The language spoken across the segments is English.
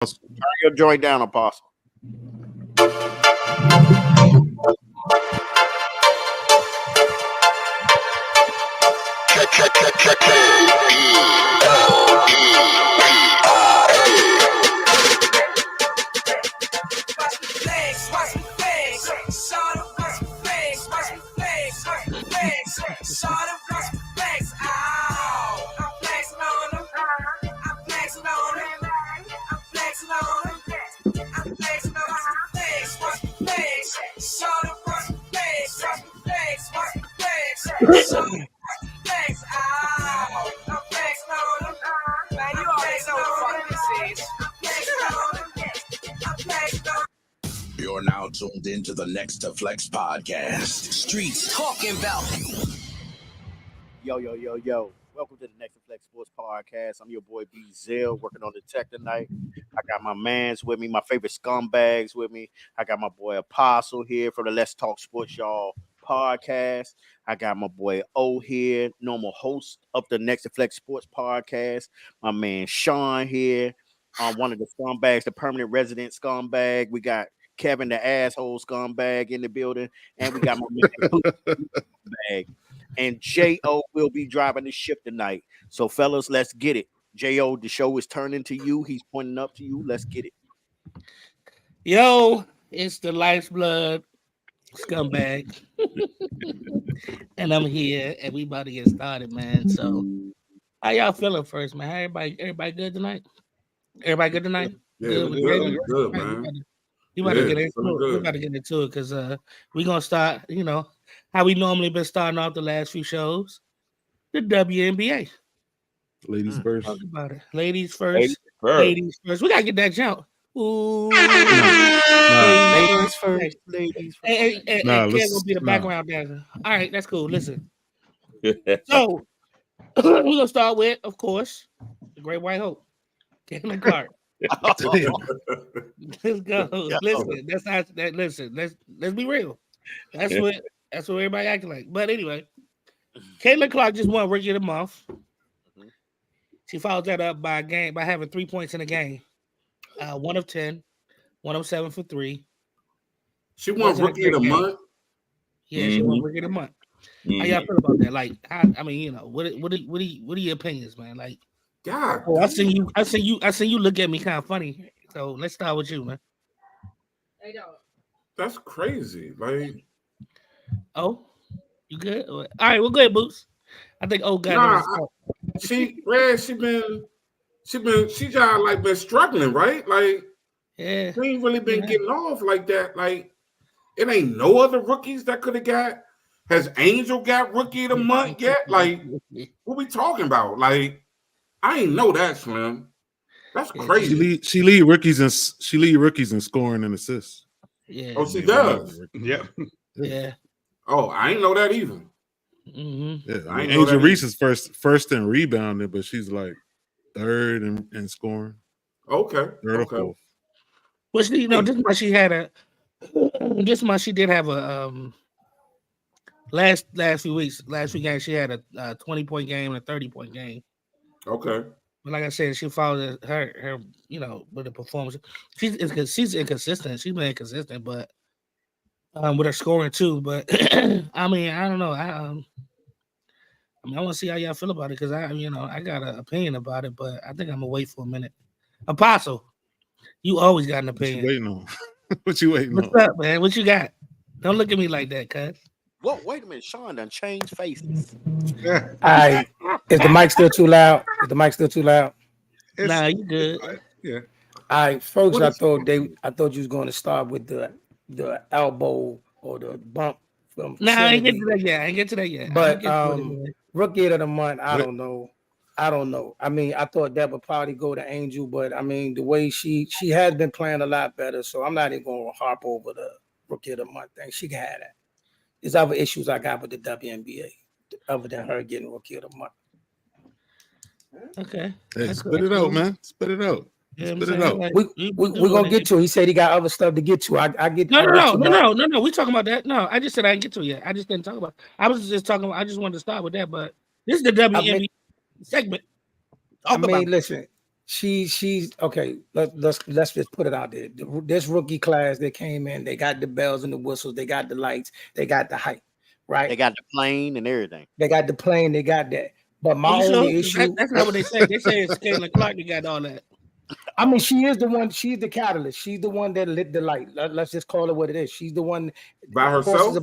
Turn your joint down, Apostle. You're now tuned into the Next2Flex podcast. Streets talking about. Yo. Welcome to the Next2Flex Sports Podcast. I'm your boy B Zell, working on the tech tonight. I got my mans with me, my favorite scumbags with me. I got my boy Apostle here for the Let's Talk Sports Y'all podcast. I got my boy O here, normal host of the Next2Flex Sports Podcast. My man Sean here, one of the scumbags, the permanent resident scumbag. We got Kevin, the asshole scumbag, in the building, and we got my man scumbag. And J.O. will be driving the ship tonight. So, fellas, let's get it. J.O., the show is turning to you. He's pointing up to you. Let's get it. Yo, it's the Lifeblood scumbag. And I'm here, and we about to get started, man. So, how y'all feeling first, man? How everybody good tonight? Everybody good tonight? Yeah, good, man. You about to get into it. We're about to get into it because we're going to start, how we normally been starting off the last few shows, the WNBA. Ladies first. Talk about it. Ladies first. Ladies first. We got to get that jump. Ooh. Ladies first. Ladies first. And Ken will be the background dancer. All right, that's cool. Listen. So, we're going to start with, of course, the Great White Hope. Caitlin Clark. Let's go. Listen, that's not that. Listen, let's be real. That's what everybody acting like. But anyway, Caitlin Clark just won Rookie of the Month. She followed that up by having 3 points in the game. 1 of 10, 1 of 7 for 3. She won Rookie of the Month. Yeah, she won Rookie of the Month. How y'all feel about that? Like, what are your opinions, man? Like. God, I seen you look at me kind of funny. So let's start with you, man. That's crazy. Like, you good? All right, well, go ahead, Boots. I think she just like been struggling, right? Like, yeah, she ain't really been getting off like that. Like, it ain't no other rookies that could have got. Has Angel got Rookie of the Month yet? Like, what we talking about? Like. I ain't know that, Slim. That's crazy. She lead rookies in scoring and assists. Yeah. Oh, she does. Yeah. Yeah. Oh, I ain't know that either. Mm-hmm. Yeah, I mean, Angel Reese is first in rebounding, but she's like third in scoring. Okay. Third or fourth. Well, this month she did have a last few games she had a 20-point game and a 30-point game. Okay. But like I said, she followed her with the performance. She's inconsistent. She's been inconsistent, but with her scoring too. But I mean, I don't know. I want to see how y'all feel about it because I got an opinion about it, but I think I'm gonna wait for a minute. Apostle, you always got an opinion. What you waiting on? What's up, man? What you got? Don't look at me like that, cuz. Whoa, wait a minute. Sean done changed faces. All right. Is the mic still too loud? Nah, you good. Yeah. All right, folks. I thought you was going to start with the elbow or the bump from. Nah, I ain't get to that yet. But Rookie of the Month, I don't know. I mean, I thought that would probably go to Angel, but I mean, the way she has been playing a lot better, so I'm not even going to harp over the Rookie of the Month thing. She can have that. There's other issues I got with the WNBA other than her getting Rookie of the Month. Okay. Hey, spit it out, man. Spit it out. Yeah, spit it out. like, we're gonna get to it. He said he got other stuff to get to. I get no. We talking about that. No, I just said I didn't get to it yet. I just didn't talk about it. I just wanted to start with that, but this is the WNBA segment. Listen, she's okay. Let's just put it out there. This rookie class that came in, they got the bells and the whistles, they got the lights, they got the hype, right? They got the plane and everything. They got the plane, they got that. But my only issue that's not what they say. They say it's Caitlin Clark that got all that. I mean, she is the one. She's the catalyst. She's the one that lit the light. Let's just call it what it is. She's the one by herself.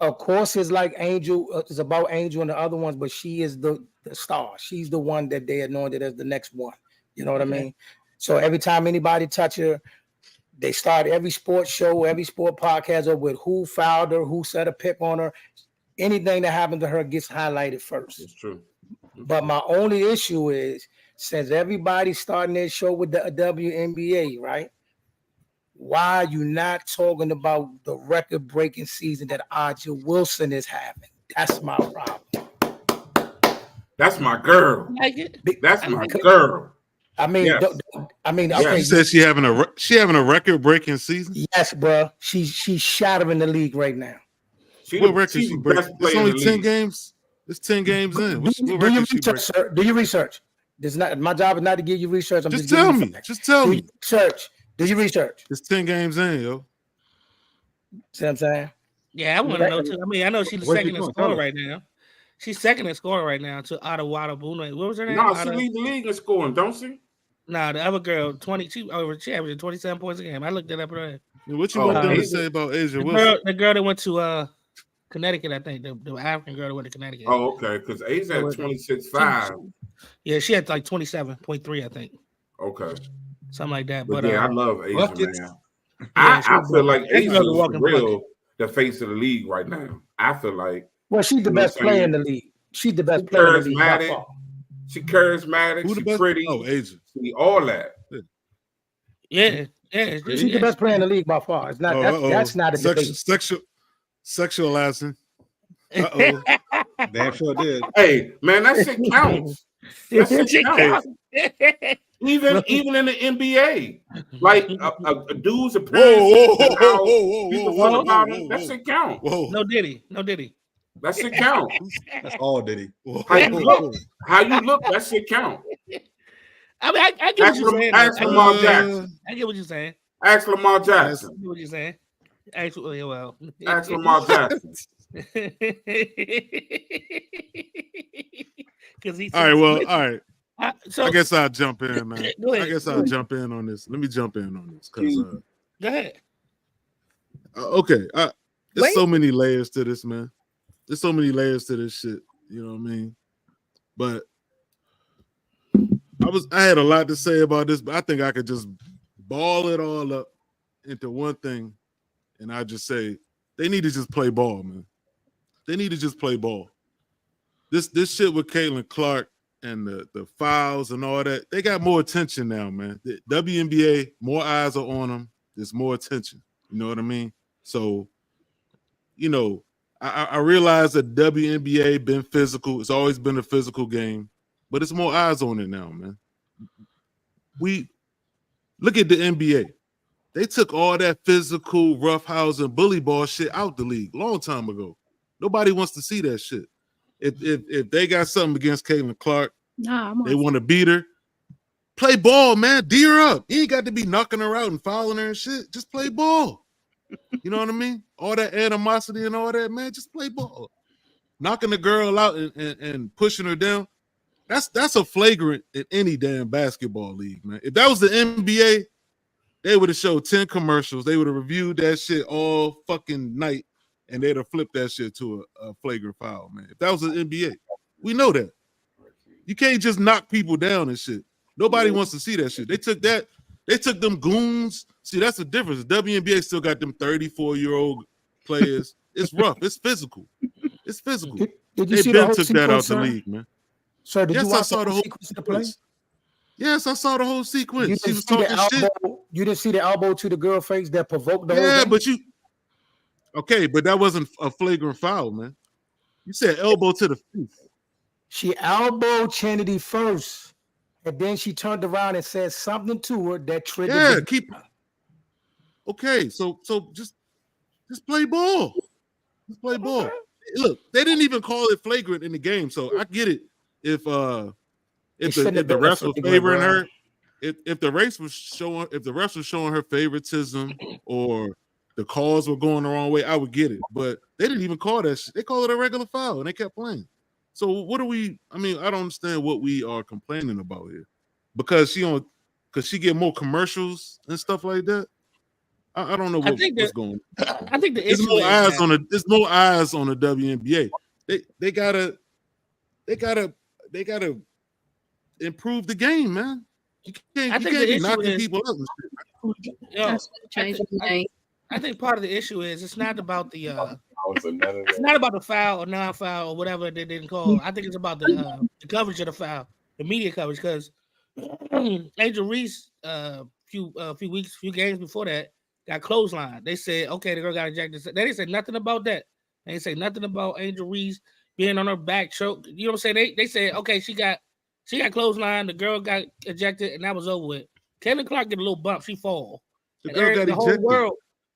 Of course, it's like Angel. It's about Angel and the other ones, but she is the star. She's the one that they anointed as the next one. You know what I mean? So every time anybody touch her, they start every sports show, every sport podcast up with who fouled her, who set a pick on her. Anything that happened to her gets highlighted first. It's true. But my only issue is, since everybody's starting their show with the WNBA, right? Why are you not talking about the record-breaking season that Aja Wilson is having? That's my problem. That's my girl. That's my girl. I mean, yes. Okay. You said she having a record-breaking season. Yes, bro. She's shattering the league right now. What record she breaking? It's only 10 games. It's 10 games in. Do your research, sir. Do your research. This is not my job. Is not to give you research. I'm just tell me. Just tell me. Research. Do your research. It's 10 games in, yo. See what I'm saying? Yeah, I want to know too. I mean, I know she's second in scoring right now. She's second in scoring right now to Ottawa Boone. What was her name? No, she leads the league in scoring, don't she? Nah, the other girl, 22. She averaged 27 points a game. I looked it up right. What you want to say about Asia Wilson? The girl that went to Connecticut, I think. The African girl that went to Connecticut. Oh, okay. Because Asia had 26.5. Yeah, she had like 27.3, I think. Okay. Something like that. But yeah, I love Asia, man. I feel like Asia is real the face of the league right now. I feel like. Well, she's the best player in the league. She's the best player in the league by far. She charismatic. She's pretty. Oh, Asia. She all that. Yeah. She's the best player in the league by far. It's not. That's not a debate. Sexualizing. Damn sure did. Hey, man, that shit counts. That shit counts. Even in the NBA, like a dude's appearance, people feel about him. That shit count. No Diddy. That shit count. That's all Diddy. How you look, that shit count. I mean, I get what you're saying. Ask Lamar Jackson. I get what you're saying. Ask Lamar Jackson. I get what you're saying. Actually, well. Ask Lamar Jackson. All right. I guess I'll jump in, man. I guess I'll jump in on this. Let me jump in on this because. Go ahead. Okay. There's so many layers to this, man. There's so many layers to this shit. You know what I mean? But I had a lot to say about this, but I think I could just ball it all up into one thing, and I just say they need to just play ball, man. They need to just play ball. This shit with Caitlin Clark and the fouls and all that, they got more attention now, man. The WNBA, more eyes are on them. There's more attention. You know what I mean? So, you know, I realize that WNBA been physical. It's always been a physical game, but it's more eyes on it now, man. We look at the NBA. They took all that physical, roughhouse, bully ball shit out the league a long time ago. Nobody wants to see that shit. If they got something against Caitlin Clark, they want to beat her. Play ball, man. D her up. You ain't got to be knocking her out and fouling her and shit. Just play ball. You know what I mean? All that animosity and all that, man. Just play ball. Knocking the girl out and pushing her down. That's a flagrant in any damn basketball league, man. If that was the NBA, they would have showed 10 commercials. They would have reviewed that shit all fucking night, and they'd have flipped that shit to a flagrant foul, man. If that was the NBA, we know that. You can't just knock people down and shit. Nobody wants to see that shit. They took them goons. See, that's the difference. The WNBA still got them 34-year-old players. It's rough. It's physical. It's physical. Did you see the whole took that out the league, man. Sir, did you watch the whole sequence of the play? Yes, I saw the whole sequence. You didn't see the elbow to the girl face that provoked the whole thing? But that wasn't a flagrant foul, man. You said elbow to the face. She elbowed Kennedy first, and then she turned around and said something to her that triggered. Okay, so just play ball. Just play ball. Look, they didn't even call it flagrant in the game, so I get it. If if the refs were favoring her, if the refs was showing her favoritism or the calls were going the wrong way, I would get it. But they didn't even call that shit. They call it a regular foul, and they kept playing. So what are we? I mean, I don't understand what we are complaining about here, because she get more commercials and stuff like that. I don't know what's going on. I think there's more eyes on the WNBA. They gotta improve the game, man. You can't be knocking people up and shit. I think part of the issue is it's not about the it's not about the foul or non-foul or whatever they didn't call. I think it's about the coverage of the foul, the media coverage. Because Angel Reese, few games before that, got clothesline. They said, okay, the girl got ejected. They didn't say nothing about that. They didn't say nothing about Angel Reese being on her back choke. You know what I'm saying? They said, okay, she got clothesline. The girl got ejected, and that was over with. Kevin Clark get a little bump. She fall. The girl got ejected.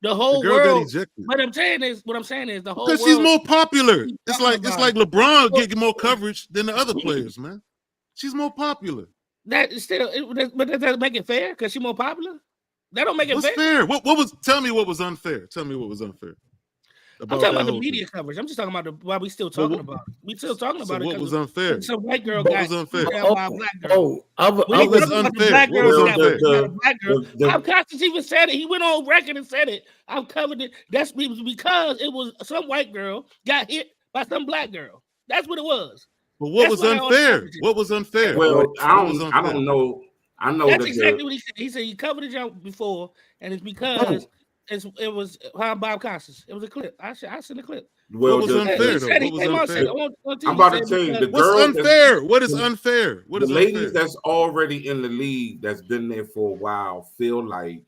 The whole world. What I'm saying is the whole world. Because she's more popular. It's like LeBron getting more coverage than the other players, man. She's more popular. That is still, but does that make it fair? Because she's more popular. That don't make it fair. What was? Tell me what was unfair. Tell me what was unfair. I'm talking about the media coverage. I'm just talking about why we still talking about it. We still talking about it. What was unfair? Some white girl got unfair by a black girl. What was unfair? Constance even said it. He went on record and said it. I've covered it. That's because it was some white girl got hit by some black girl. That's what it was. But what was unfair? What was unfair? Well, I don't know. I know that's exactly what he said. He said he covered the jump before, and it's because it was Bob Costas. It was a clip. I sent a clip. Well, what was unfair though? What was unfair? I'm about to tell you the what's unfair. What is unfair? What is the ladies unfair? That's already in the league that's been there for a while feel like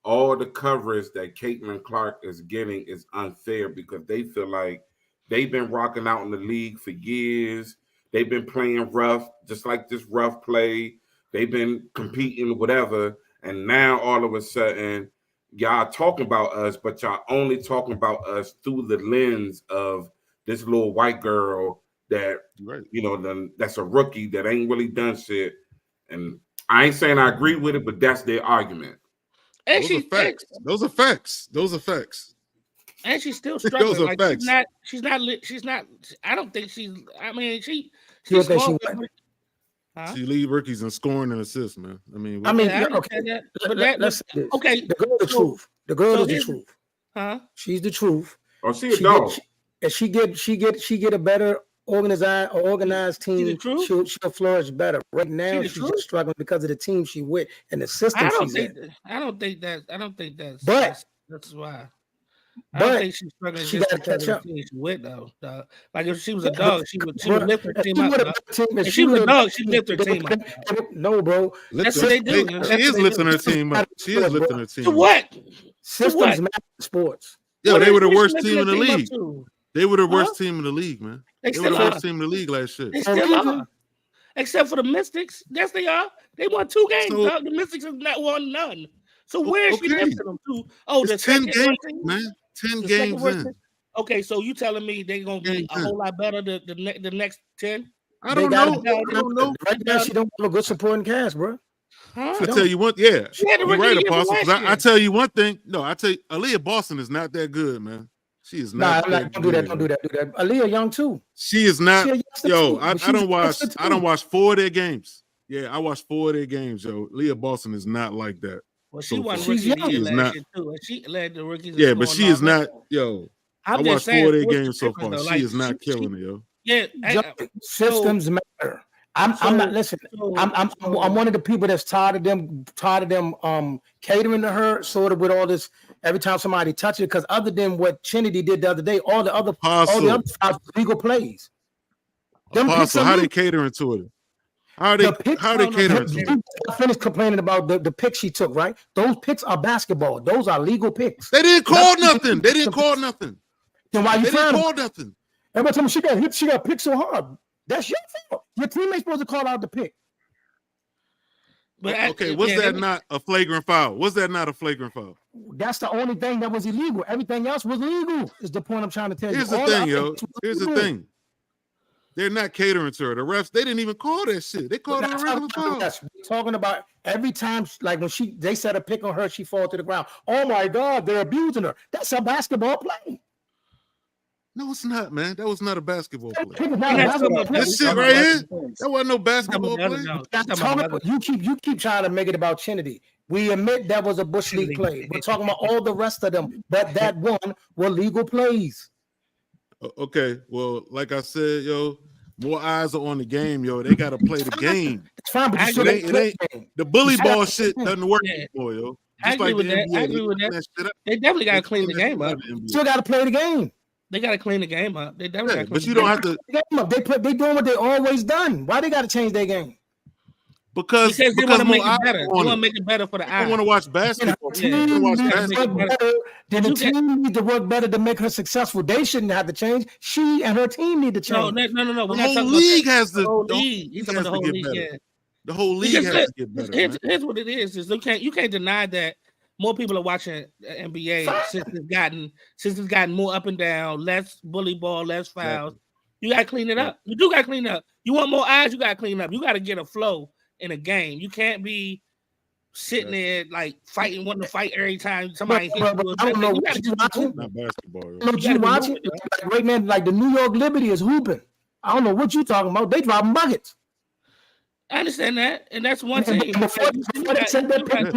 all the coverage that Caitlin Clark is getting is unfair because they feel like they've been rocking out in the league for years. They've been playing rough, just like this rough play. They've been competing, whatever, and now all of a sudden, y'all talking about us, but y'all only talking about us through the lens of this little white girl that, that's a rookie that ain't really done shit. And I ain't saying I agree with it, but that's their argument. And Those are facts. And she's still struggling. Like she's not. I don't think she's. I mean, she lead rookies in scoring and assists, man. Okay. The girl is the truth. Huh? She's the truth. Oh, she a dog. She get a better organized team. She'll flourish better. Right now, she's just struggling because of the team she with and the system she's in. I don't think that's. But that's why. I don't think she's struggling. She got to catch up. She went though. Like if she was a dog, she would lift her team up. If she was a dog, she'd lift her team up. No, bro. That's what they do. She is lifting her team up. She is lifting her team up. To what? Systems matter in sports. Yeah, they were the worst team in the league. They were the worst team in the league, man. They were the worst team in the league last year. They still are. Except for the Mystics. Yes, they are. They won 2 games. The Mystics have not won none. So where is she lifting them to? Oh, the 10 games, man. 10 games in. Okay, so you telling me they're gonna be a whole lot better the next 10? I don't know. Right now, she don't have a good supporting cast, bro. Huh? I tell you one, you're right, Apostle. I tell you one thing. No, I tell you, Aaliyah Boston is not that good, man. She is not. Don't do that. Aaliyah young too. She is not. I don't watch 4 of their games. Yeah, I watched 4 of their games, yo. Leah Boston is not like that. Well, she won rookie last year too. She led the rookies. Yeah, but she is not. Yo, I watched 4 of their games so far. She is not killing it, yo. Yeah, systems matter. I'm not listening. I'm one of the people that's tired of them catering to her, sort of with all this. Every time somebody touches it, because other than what Trinity did the other day, all the other legal plays. Apostle, how they catering to it? How they catering to it? I finished complaining about the picks she took, right? Those picks are basketball. Those are legal picks. They didn't call nothing. They didn't call nothing. Then why you they didn't call nothing? Every time she got hit, she got picked so hard. That's your fault. Your teammate's supposed to call out the pick. But was that not a flagrant foul? Was that not a flagrant foul? That's the only thing that was illegal. Everything else was legal. Is the point I'm trying to tell you. Here's the thing, yo. Here's the thing. They're not catering to her. The refs, they didn't even call that shit. They called it a regular foul. We're talking about every time, like when they set a pick on her, she fall to the ground. Oh my God, they're abusing her. That's a basketball play. No, it's not, man. That was not a basketball play. This shit right here, that wasn't no basketball play. You keep trying to make it about Trinity. We admit that was a Bush League play. We're talking about all the rest of them, but that one were legal plays. Okay, well, like I said, more eyes are on the game, They got to play the game. It's fine, but the bully ball shit doesn't work anymore, yo. I agree with that. I agree with that. They definitely got to clean the game up. Still got to play the game. They got to clean the game up. They definitely but you don't have to. They doing what they always done. Why they got to change their game? Because they want to make it better. They want to make it better for the eye. I want to watch basketball. The team need to work better to make her successful. They shouldn't have to change. She and her team need to change. No. The whole league has to. The whole league. He's talking about the whole league. Yeah. The whole league has to get better. Here's what it is you can't deny that more people are watching the NBA since it's gotten more up and down, less bully ball, less fouls. You gotta clean it up. You do gotta clean it up. You want more eyes, you gotta clean it up. You gotta get a flow in a game. You can't be sitting there like wanting to fight every time somebody hits you. I don't know what you watching. Not basketball. I don't know what you watching. Like right now, like the New York Liberty is hooping. I don't know what you talking about. They dropping buckets. I understand that, and that's one thing. Before they said that pick,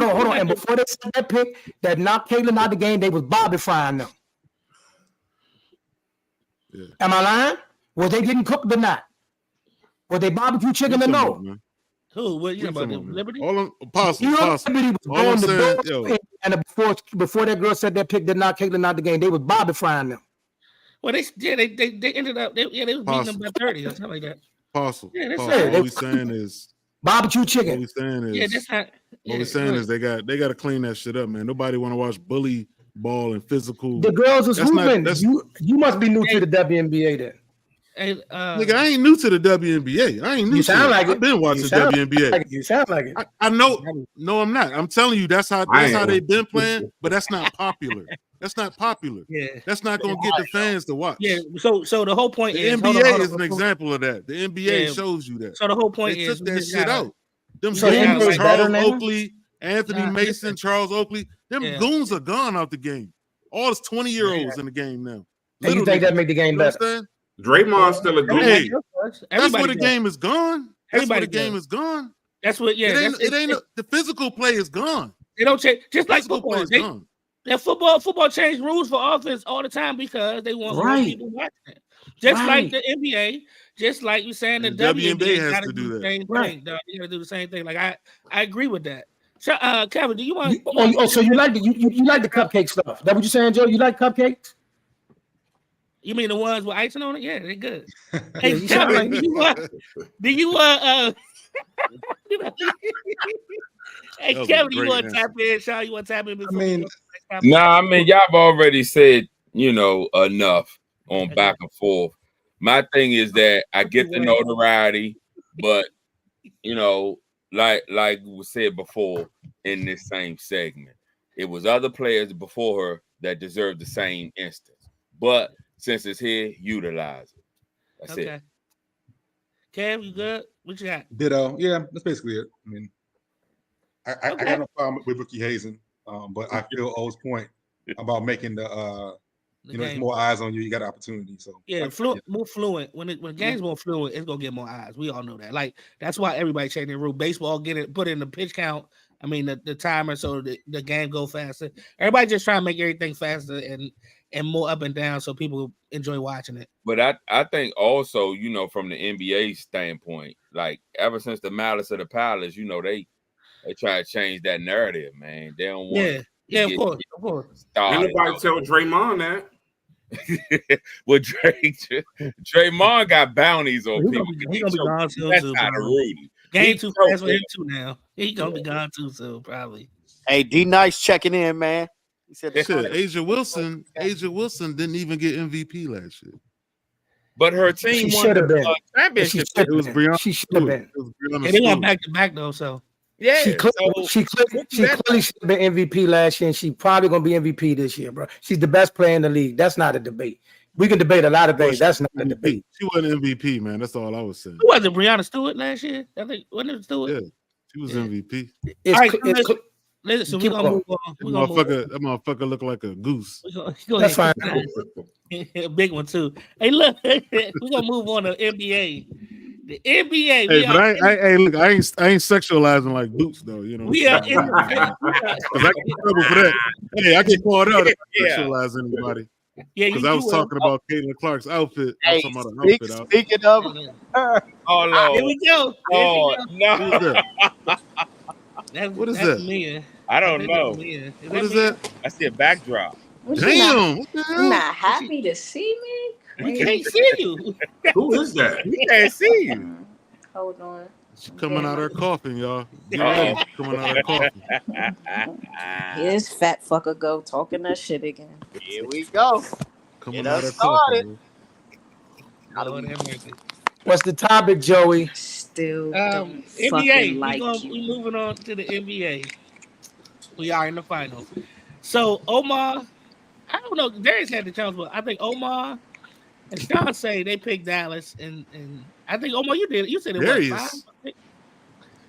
hold on. And before they said that pick that knocked Caitlin out of the game, they was Bobby frying them. Yeah. Am I lying? Was they getting cooked or not? Was they barbecue chicken or no? Who? What you about? Liberty? All them Apostle. Liberty was going to go, and before that girl said that pick that knocked Caitlin out of the game, they was Bobby frying them. Well, they ended up they was beating them by 30 or something like that. Apostle. What we saying is barbecue chicken. What we saying is they got to clean that shit up, man. Nobody want to watch bully ball and physical. The girls is hooping. You must be new to the WNBA then. Hey, nigga, I ain't new to the WNBA. I ain't new. You sound like it. I've been watching WNBA. You sound like it. I know. No, I'm not. I'm telling you, that's how they've been playing. But that's not popular. That's not popular. Yeah, that's not gonna get the fans to watch. Yeah. So the whole point is NBA is an example of that. The NBA shows you that. So the whole point they is took that shit out. Them Charles Oakley, Anthony Mason, Charles Oakley. Them goons are gone out the game. All this 20-year-olds in the game now. And you think that make the game better? Draymond's still a goon. Hey, that's where the game is gone. That's where the game is gone. That's what. Yeah, it ain't. The physical play is gone. They don't change. Just like football. That football change rules for offense all the time because they want more people watching it. Just like the NBA, just like you saying the WNBA has to do that. Same thing, dog. You got to do the same thing. Like I agree with that. So, Kevin, do you want? So you like the cupcake stuff? That what you saying, Joe? You like cupcakes? You mean the ones with icing on it? Yeah, they're good. Hey, Kevin, do you Hey, Kevin, you want to tap in? Sean, you want to tap in? I mean, y'all have already said, enough on back and forth. My thing is that I get the notoriety, but, like we said before in this same segment, it was other players before her that deserved the same instance. But since it's here, utilize it. That's it. Kev, you good? What you got? Ditto. Yeah, that's basically it. I mean, I got no problem with rookie hazing, but I feel O's point about making it's more eyes on you. You got an opportunity. So more fluent. When the game's more fluent, it's gonna get more eyes. We all know that. Like that's why everybody changing the rule. Baseball put in the pitch count. I mean the timer so the game go faster. Everybody just trying to make everything faster and more up and down so people enjoy watching it. But I think also, from the NBA standpoint, like ever since the Malice of the Palace, they try to change that narrative, man. They don't want of course. Anybody tell Draymond that. Well, Draymond got bounties on people. He's gonna be gone soon. That's not a Rudy. Game too fast for him too now. He's gonna be gone too soon, probably. Hey, D Nice checking in, man. He said Asia Wilson didn't even get MVP last year. But her team won the championship. It was Brianna. She should have been. And they went back to back though, so. Yeah, she clearly should have been MVP last year, and she probably gonna be MVP this year, bro. She's the best player in the league. That's not a debate. We can debate a lot of things. That's not a debate. She wasn't MVP, man. That's all I was saying. Who was it? Brianna Stewart last year? I think wasn't it Stewart? Yeah, she was MVP. All right, listen, we're gonna move on. That motherfucker look like a goose. That's fine. A big one too. Hey, look, we're gonna move on to NBA. The NBA. Hey, but look, I ain't sexualizing like Boots though. You know, we are in because I get in trouble for that. Hey, I get called out if I sexualize anybody. Yeah, because I was talking about Caitlin Clark's outfit. Hey, I'm talking about an outfit out. Speaking of, oh Lord, here we go. Oh no, what is that? Mia. I don't know. What is that? I see a backdrop. Damn! What the hell? Not happy to see me. We can't see you. Who is that? We can't see you. Hold on. She's coming out her coffin, y'all. Get ready. She's coming out her coffin. Here's fat fucker go talking that shit again. Here we go. Coming out her coffin. What's the topic, Joey? Still NBA. like We moving on to the NBA. We are in the finals. So Omar, I don't know. Darius had the chance, but I think Omar and Sean say they picked Dallas, and I think Omar, you did. You said it was 5.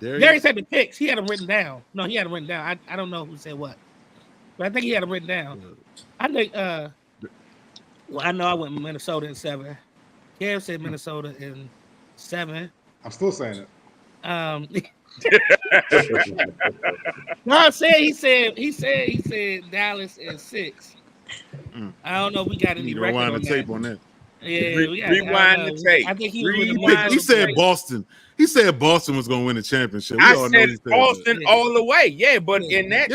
Darius had the picks. He had them written down. No, he had them written down. I don't know who said what, but I think he had them written down. I think. Well, I know I went Minnesota in 7. Kev said Minnesota in 7. I'm still saying it. No, he said Dallas in 6. I don't know if we got any record rewind on the tape on that. Yeah, rewind the tape. I think he said Boston. He said Boston was going to win the championship. I said Boston all the way. Yeah, but in that,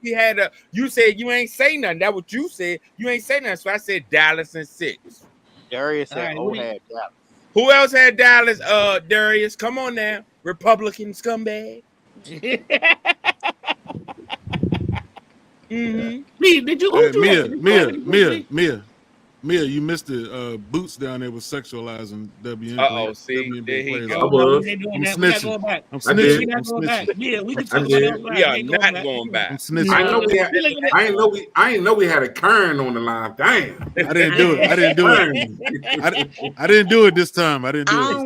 he had you said you ain't say nothing. That's what you said. You ain't say nothing. So I said Dallas in 6. Darius said had Dallas. Who else had Dallas? Darius, come on now, Republican scumbag. Mm-hmm. Did you? Mia, you missed it. Boots down there was sexualizing WNBA. Uh-oh, see, there he go. I'm snitching. I'm snitching. Yeah, we can talk about that. We are not going back. I'm snitching. I ain't know we had a Kern on the line. Damn. I didn't do it. I didn't do it this time. I didn't do it.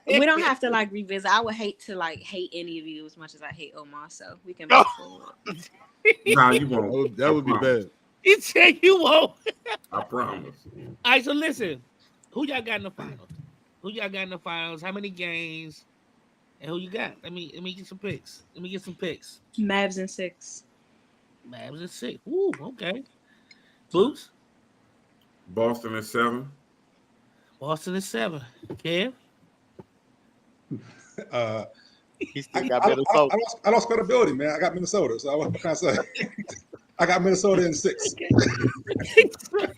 We don't have to like revisit. I would hate to like hate any of you as much as I hate Omar. So we can move forward. Nah, you won't. That would be bad. He said you won't. I promise. All right, so listen. Who y'all got in the finals? How many games? And who you got? Let me get some picks. Mavs in 6. Mavs in 6. Ooh, okay. Boots? Boston in 7. Kev? He still got Minnesota. I lost credibility, man. I got Minnesota. So what can I say? I got Minnesota in 6.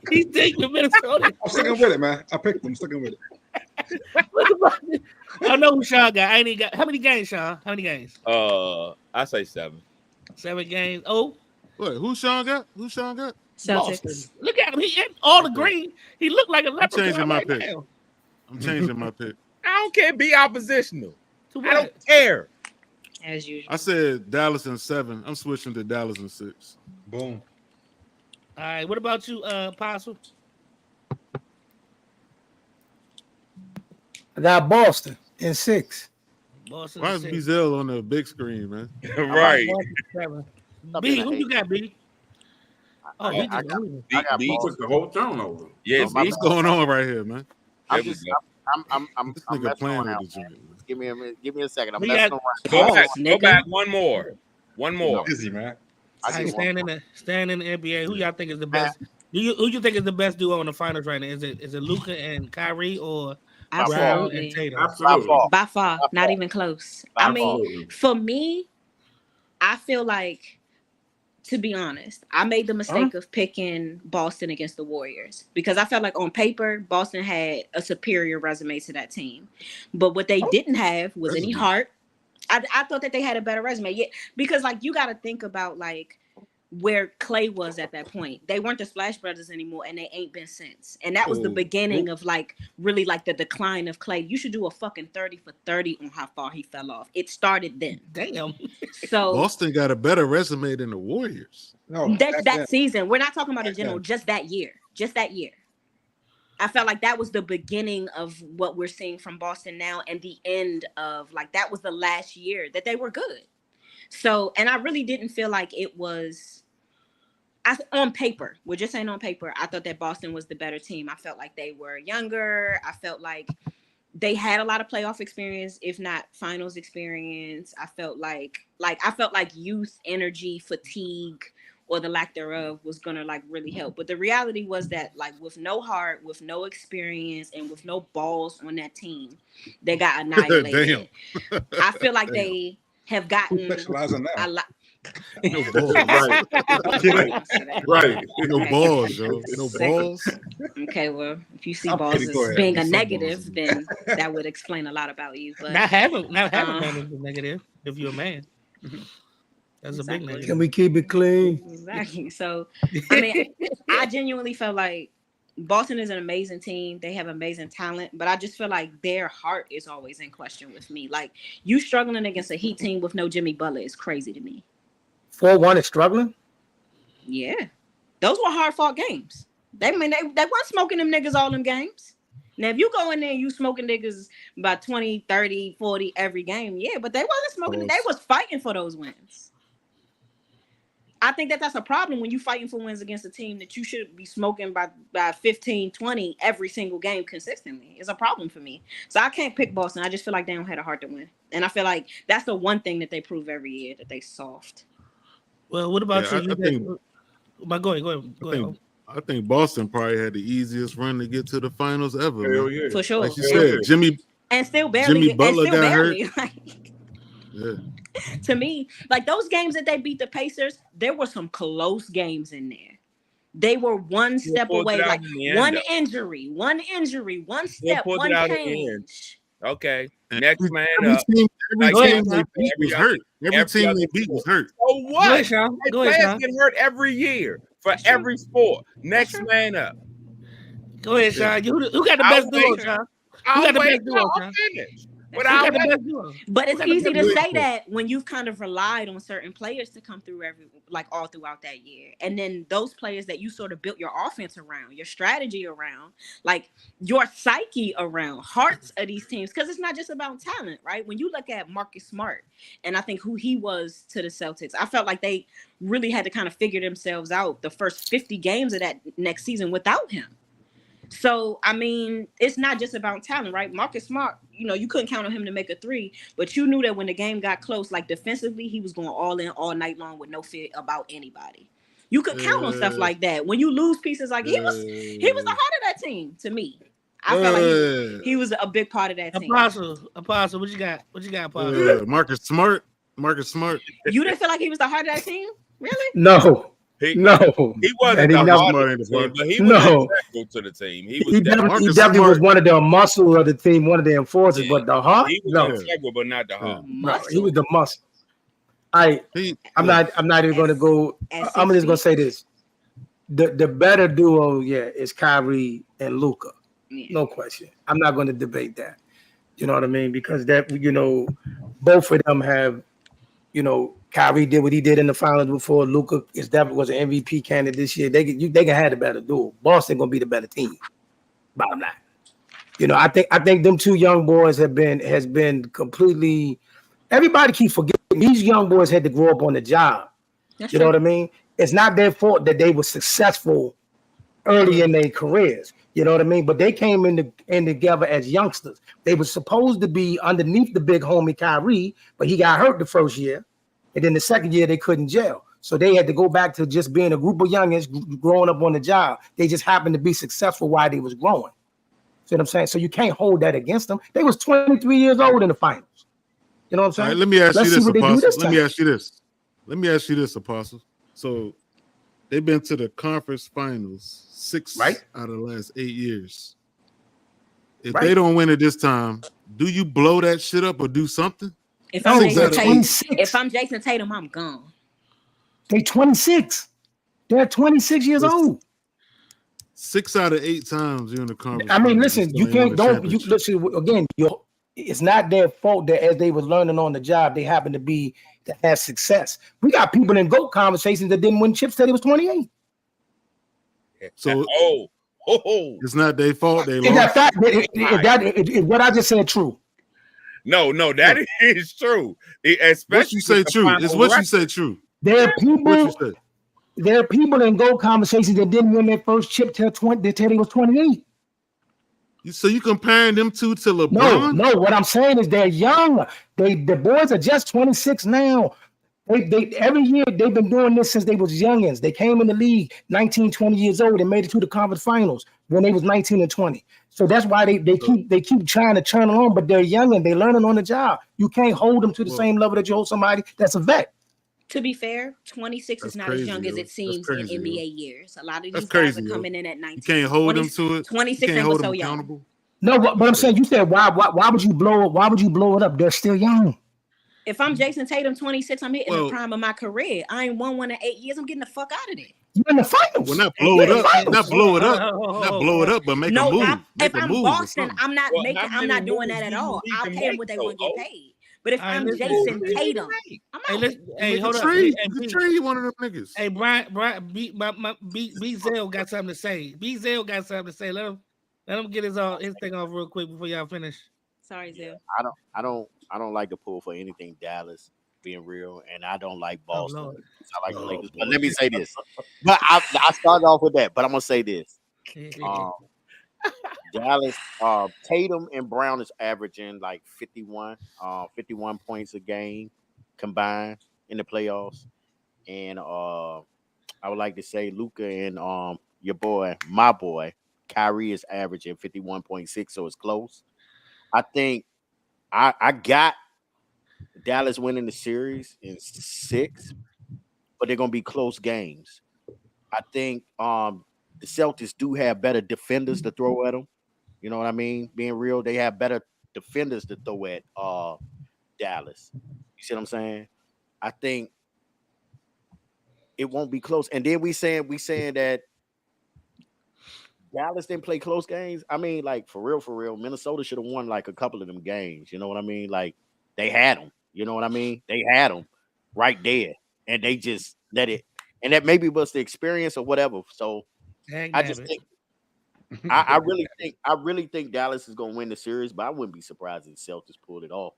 He's taking Minnesota. I'm sticking with it, man. I picked them. I'm sticking with it. I know who Sean got. I ain't got. How many games, Sean? How many games? I say 7. 7 games. Oh, what? Who Sean got? Celtics. Boston. Look at him. He had all the green. He looked like a leprechaun. I'm changing my right pick. now. I'm changing my pick. I don't care. Be oppositional. I don't care. As usual. I said Dallas in 7. I'm switching to Dallas in 6. Boom. All right. What about you, Apostle? I got Boston in 6. Boston. Why is Beazell on the big screen, man? Right. B, who you got, B? Oh, I got B took the whole turnover. Yeah, what's going on right here, man? I'm this nigga playing around. with the joint. Give me a second. I'm messing Go around. back. One more. Busy, man. Stand in the NBA. Who y'all think is the best? Who you think is the best duo in the finals right now? Is it Luka and Kyrie or Brown and Tatum? By far, not even close. I mean, for me, I feel like, to be honest, I made the mistake of picking Boston against the Warriors because I felt like on paper, Boston had a superior resume to that team. But what they didn't have was any heart. I thought that they had a better resume. Yeah, because like you got to think about like where Clay was at that point. They weren't the Splash Brothers anymore, and they ain't been since. And that was the beginning of like really like the decline of Clay. You should do a fucking 30 for 30 on how far he fell off. It started then. Damn. So Boston got a better resume than the Warriors. No, that season. We're not talking about in general. Just that year. I felt like that was the beginning of what we're seeing from Boston now, and the end of like that was the last year that they were good. So, and I really didn't feel like it was on paper. We're just saying on paper. I thought that Boston was the better team. I felt like they were younger. I felt like they had a lot of playoff experience, if not finals experience. I felt like youth, energy, fatigue, or the lack thereof was gonna like really help. But the reality was that like with no heart, with no experience, and with no balls on that team, they got annihilated. I feel like they have gotten a lot. No balls. Right. No balls, yo. No balls. Okay, well, if you see balls as being a negative, then that would explain a lot about you. But not having man is a negative if you're a man. That's a big negative. Can we keep it clean? Exactly. So, I mean, I genuinely felt like Boston is an amazing team. They have amazing talent, but I just feel like their heart is always in question with me. Like, you struggling against a Heat team with no Jimmy Butler is crazy to me. 4-1 is struggling? Yeah. Those were hard-fought games. They weren't smoking them niggas all them games. Now, if you go in there and you smoking niggas by 20, 30, 40 every game, yeah, but they wasn't smoking. They was fighting for those wins. I think that's a problem when you're fighting for wins against a team that you should be smoking by 15, 20 every single game consistently. It's a problem for me. So I can't pick Boston. I just feel like they don't have a heart to win. And I feel like that's the one thing that they prove every year, that they soft. Well, what about you? Go ahead. I think Boston probably had the easiest run to get to the finals ever. Hell yeah. For sure. Like you said, Jimmy Butler got hurt. Yeah. To me, like those games that they beat the Pacers, there were some close games in there. They were one step away, like one injury, one step, one change. Okay. Next man up. Every team they beat was hurt. Every team they beat was hurt. So what? Go ahead, Sean. Get hurt every year for every sport. Next man up. Go ahead, Sean. Who got the best duo, Sean? Who got the best duo, Sean? But it's easy to say that when you've kind of relied on certain players to come through all throughout that year. And then those players that you sort of built your offense around, your strategy around, like your psyche around, hearts of these teams. Because it's not just about talent, right? When you look at Marcus Smart and I think who he was to the Celtics, I felt like they really had to kind of figure themselves out the first 50 games of that next season without him. So, I mean, it's not just about talent, right? Marcus Smart, you couldn't count on him to make a three, but you knew that when the game got close, like defensively, he was going all in all night long with no fear about anybody. You could count on stuff like that. When you lose pieces, like he was the heart of that team to me. I felt like he was a big part of that team. Apostle, what you got? Apostle? Marcus Smart. You didn't feel like he was the heart of that team? Really? No. He wasn't the hardest team, but he was integral to the team. He definitely was one of the muscle of the team, one of the enforcers, but the heart? He was integral, but not the heart. No, he was the muscle. I'm not even going to go. I'm just going to say this. The better duo, is Kyrie and Luka. No question. I'm not going to debate that. You know what I mean? Because that, both of them have, Kyrie did what he did in the finals before. Luka was an MVP candidate this year. They can have the better duo. Boston gonna be the better team. Bottom line, I think them two young boys has been completely. Everybody keep forgetting these young boys had to grow up on the job. That's true. Know what I mean? It's not their fault that they were successful early in their careers. You know what I mean? But they came in together as youngsters. They were supposed to be underneath the big homie Kyrie, but he got hurt the first year. And then the second year, they couldn't gel. So they had to go back to just being a group of youngins growing up on the job. They just happened to be successful while they was growing. See what I'm saying? So you can't hold that against them. They was 23 years old in the finals. You know what I'm saying? All right, let me ask you this, Apostle. Let me ask you this, Apostle. So they've been to the conference finals 6 out of the last 8 years. If they don't win it this time, do you blow that shit up or do something? If I'm Jason Tatum, I'm gone. They 26. They're 26 years old. 6 out of 8 times you're in the conference. I mean, listen, you listen again. It's not their fault that as they was learning on the job, they happened to have success. We got people in GOAT conversations that didn't win chips till they was 28. So It's not their fault. They Is lost. what I just said true? No, that is true. What you say true? It's what you say true. There are people in GOAT conversations that didn't win their first chip till they was 28. So you comparing them two to LeBron? No. What I'm saying is they're young. The boys are just 26 now. They every year they've been doing this since they was youngins. They came in the league 19, 20 years old and made it to the conference finals when they was 19 and 20. So that's why they keep trying to turn on, but they're young and they're learning on the job. You can't hold them to the same level that you hold somebody that's a vet. To be fair, 26 is not crazy, as young as it seems in NBA years. A lot of these guys are coming in at 19. You can't hold them to it. 26 ain't so young. No, but I'm saying, you said why would you blow it? Why would you blow it up? They're still young. If I'm Jason Tatum, 26, I'm hitting the prime of my career. I ain't won in 8 years. I'm getting the fuck out of there. You're in the finals. Well, not blow it up, but make a move. If I'm Boston, I'm not doing that at all. I'll pay them what they want to get paid. But if I'm Jason Tatum, I'm out. Hey, hold up. Trade one of them niggas. Hey, Brian, B Zell got something to say. B Zell got something to say. Let him get his thing off real quick before y'all finish. Sorry, Zell. I don't like to pull for anything Dallas, being real, and I don't like Boston. I like the Lakers. But let me say this. But I started off with that, but I'm gonna say this. Dallas, Tatum and Brown is averaging like 51 points a game combined in the playoffs. And I would like to say Luka and my boy, Kyrie is averaging 51.6, so it's close. I think I got Dallas winning the series in 6, but they're gonna be close games. I think the Celtics do have better defenders to throw at them. You know what I mean? Being real, they have better defenders to throw at Dallas. You see what I'm saying? I think it won't be close. And then we saying that Dallas didn't play close games. I mean, like for real, Minnesota should have won like a couple of them games. You know what I mean? Like they had them. You know what I mean? They had them right there, and they just let it. And that maybe was the experience or whatever. So I just think I really think Dallas is gonna win the series, but I wouldn't be surprised if the Celtics pulled it off.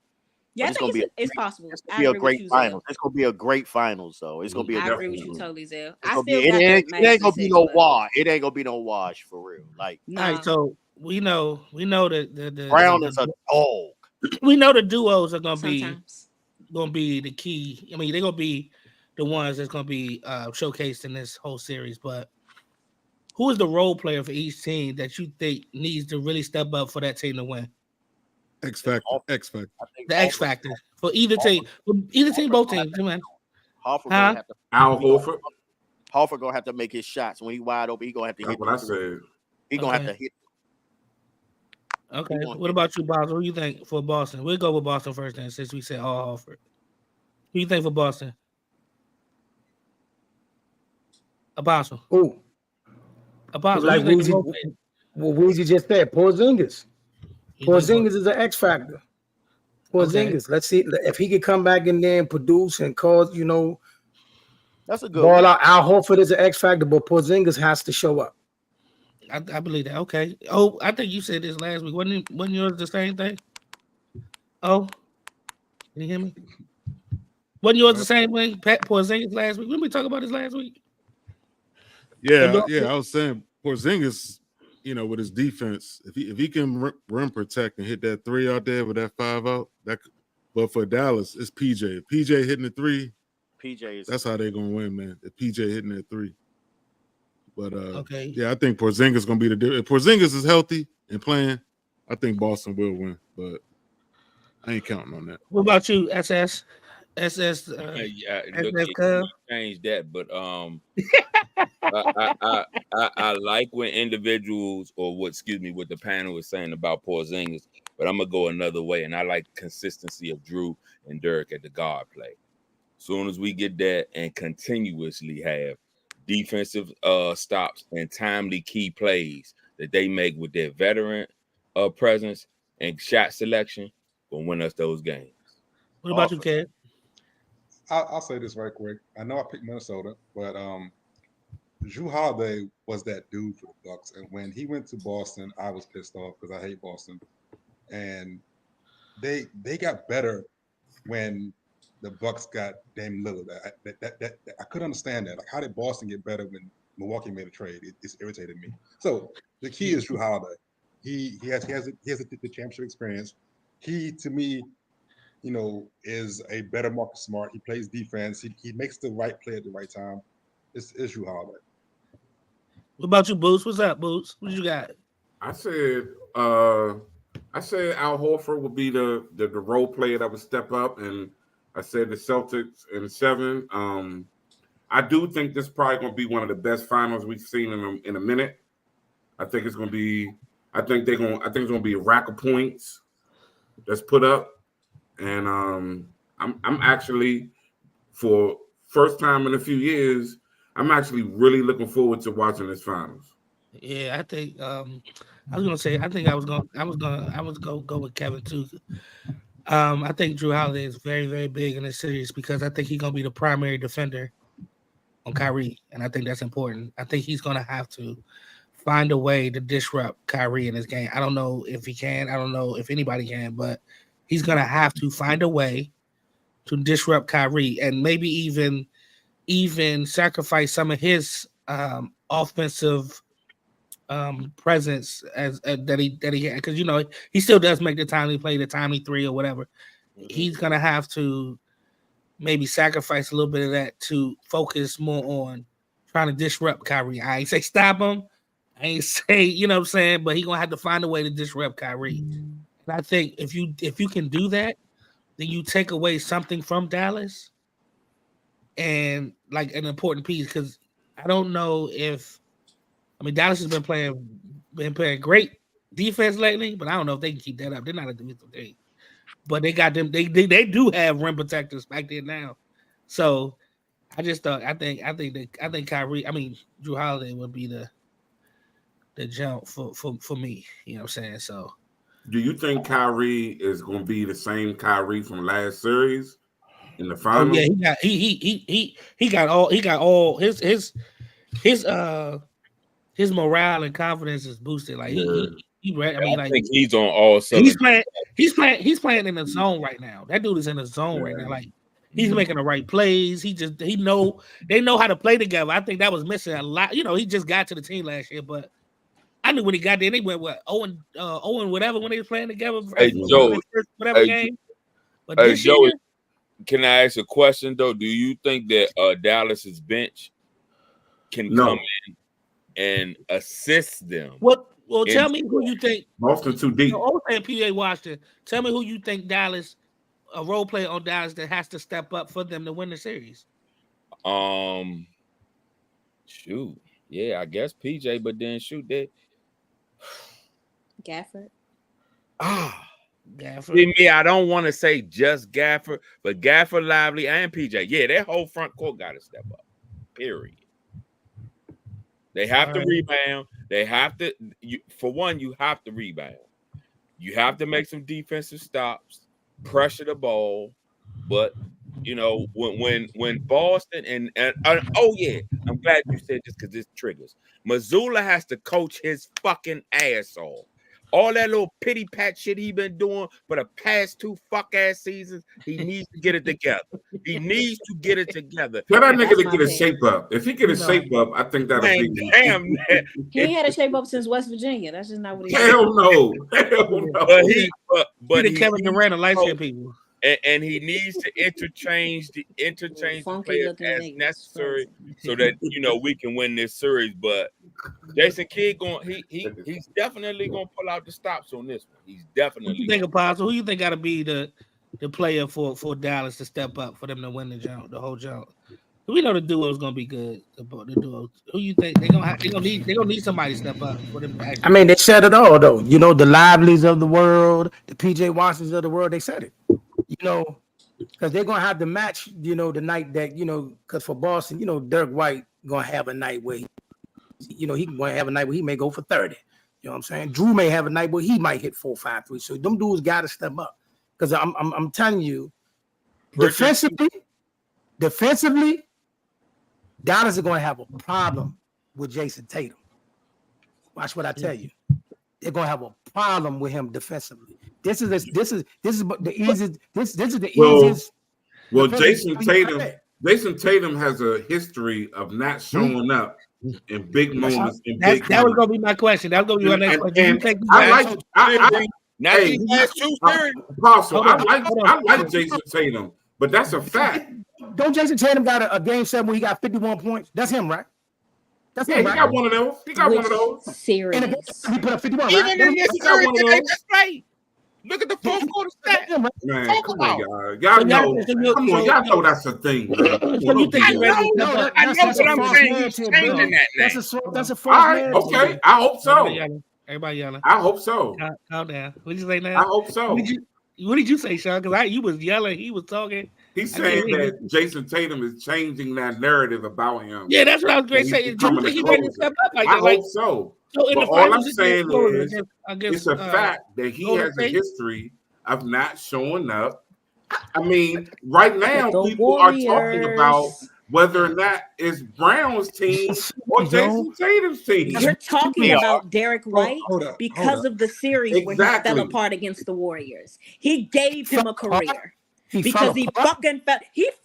Yeah, I think it's possible. It's gonna be a great finals. It's gonna be a great finals, though. It's gonna be. I agree with you totally, Zell. It ain't gonna be no wash. It ain't gonna be no wash for real. Like, all right, so we know that the Brown is a dog. We know the duos are gonna be the key. I mean, they're gonna be the ones that's gonna be showcased in this whole series. But who is the role player for each team that you think needs to really step up for that team to win? X factor. The X factor for either team. Both teams. Man. Al Horford. Horford gonna have to make his shots when he wide open. He gonna have to hit. What I said. He gonna have to hit. Okay. What about you, Boston? Who you think for Boston? We'll go with Boston first, then, since we said all Horford. Who you think for Boston? Apostle. Who? Apostle. Like Weezy just said, Porzingis. Porzingis is an X factor. Porzingis. Let's see if he could come back in there and produce and cause, that's a good ball out. Al Horford is an X factor, but Porzingis has to show up. I believe that. Okay. Oh, I think you said this last week. Wasn't yours the same thing? Oh, can you hear me? Wasn't yours the same way? Porzingis last week. Didn't we talk about this last week? Yeah. I was saying Porzingis, with his defense, if he can rim protect and hit that 3 out there with that 5 out, but for Dallas, it's PJ. If PJ hitting the 3, that's how they're gonna win, man. If PJ hitting that 3. But yeah, I think Porzingis is gonna be the difference. If Porzingis is healthy and playing, I think Boston will win. But I ain't counting on that. What about you, SS? Change that, but I like when individuals what the panel is saying about Porzingis, but I'm gonna go another way, and I like consistency of Drew and Dirk at the guard play. Soon as we get that and continuously have defensive stops and timely key plays that they make with their veteran presence and shot selection, will win us those games. What about you, Kev? I'll say this right quick. I know I picked Minnesota, but Jrue Holiday was that dude for the Bucks, and when he went to Boston, I was pissed off because I hate Boston, and they got better when the Bucks got Dame Lillard. I couldn't understand that. Like, how did Boston get better when Milwaukee made a trade? It's irritated me. So the key is Jrue Holiday. He has the championship experience. He, to me, is a better Marcus Smart. He plays defense. He makes the right play at the right time. It's Jrue Holiday. What about you, Boots? What's up, Boots? What you got? I said Al Horford would be the role player that would step up, and I said the Celtics in 7. I do think this is probably going to be one of the best finals we've seen in a minute. I think it's going to be. I think it's going to be a rack of points that's put up, and I'm actually, for first time in a few years, I'm actually really looking forward to watching this finals. Yeah, I think I was gonna say I was gonna go with Kevin too. I think Jrue Holiday is very, very big in this series because I think he's gonna be the primary defender on Kyrie, and I think that's important. I think he's gonna have to find a way to disrupt Kyrie in his game. I don't know if he can. I don't know if anybody can, but he's gonna have to find a way to disrupt Kyrie and maybe even sacrifice some of his offensive presence as that he had, because he still does make the timely play, the timely 3 or whatever. He's gonna have to maybe sacrifice a little bit of that to focus more on trying to disrupt Kyrie. I ain't say stop him. I ain't say, what I'm saying, but he's gonna have to find a way to disrupt Kyrie. And I think if you can do that, then you take away something from Dallas and like an important piece, because I don't know if Dallas has been playing great defense lately, but I don't know if they can keep that up. They're not a defensive team, but they got them. They do have rim protectors back there now. So I just thought I think Kyrie, Jrue Holiday would be the jump for me. You know what I'm saying? So do you think Kyrie is going to be the same Kyrie from last series in the finals? Oh, yeah, he got all his morale and confidence is boosted. Like he ready. I think he's on all cylinders. He's playing in the zone right now. That dude is in the zone right now. Like he's making the right plays. They know how to play together. I think that was missing a lot. He just got to the team last year, but I knew when he got there, they went Owen whatever when they were playing together. Hey, Joe, game. But hey, Joe, can I ask a question though? Do you think that Dallas's bench can come in and assist them? Well, tell me who you think. Boston too deep. And PA Washington. Tell me who you think Dallas, a role player on Dallas that has to step up for them to win the series. Shoot, yeah, I guess PJ, but then shoot that. Gafford. Gafford. Me, I don't want to say just Gafford, but Gafford, Lively, and PJ. Yeah, that whole front court got to step up. Period. They have to rebound. They have to. For one, you have to rebound. You have to make some defensive stops, pressure the ball. But when Boston and oh yeah, I'm glad you said this because this triggers. Mazzulla has to coach his fucking ass off. All that little pity pat shit he been doing for the past 2 fuck ass seasons, he needs to get it together. He needs to get it together. Tell that nigga to get his shape up. If he get his shape up, I think that'll be. Damn, he ain't had a shape up since West Virginia. That's just not what he. Hell no. Hell no. But he Kevin Durant, light skinned people. And he needs to interchange the players as necessary so that we can win this series. But Jason Kidd he's definitely gonna pull out the stops on this one. He's definitely. Who you think, Apostle? Who you think got to be the player for Dallas to step up for them to win the whole jump? We know the duo is gonna be good. The duo. Who you think they're gonna need somebody to step up for them? They said it all though. The Livelies of the world, the PJ Washingtons of the world. They said it. Because they're gonna have the match. The night that because for Boston, Dirk White gonna have a night where he gonna have a night where he may go for 30. You know what I'm saying? Drew may have a night where he might hit 4, 5, 3. So them dudes got to step up. Because I'm telling you, defensively, Dallas is going to have a problem with Jason Tatum. Watch what I tell you. They're gonna have a problem with him defensively. This is the easiest. Well, Jason Tatum has a history of not showing up in big moments. That was gonna be my question. That was gonna be my next question. Apostle, I like Jason Tatum, but that's a fact. Don't Jason Tatum got a game 7 where he got 51 points? That's him, right? That's him, right? He got one of those. He got one of those. Series. He put up 51, Even right? in this series, that's right. Look at the fourth quarter stat. Man, come on, y'all know. Come on, y'all know that's a thing. So you think I know what I'm saying. He's changing that now. That's a false narrative. Okay, I hope so. Everybody yelling. I hope so. Calm down. What did you say now? I hope so. What did you say, Sean? Because you was yelling. He was talking. He's saying that Jason Tatum is changing that narrative about him. Yeah, that's what I was going to say. Do you think he ready to step up like that? I hope so. So but all I'm saying is it's a fact that he has a history of not showing up. I mean, right now people are talking about whether or not it's Brown's team or Jason Tatum's team. You're talking about Derek White because of the series where he fell apart against the Warriors. He gave him a career. Because he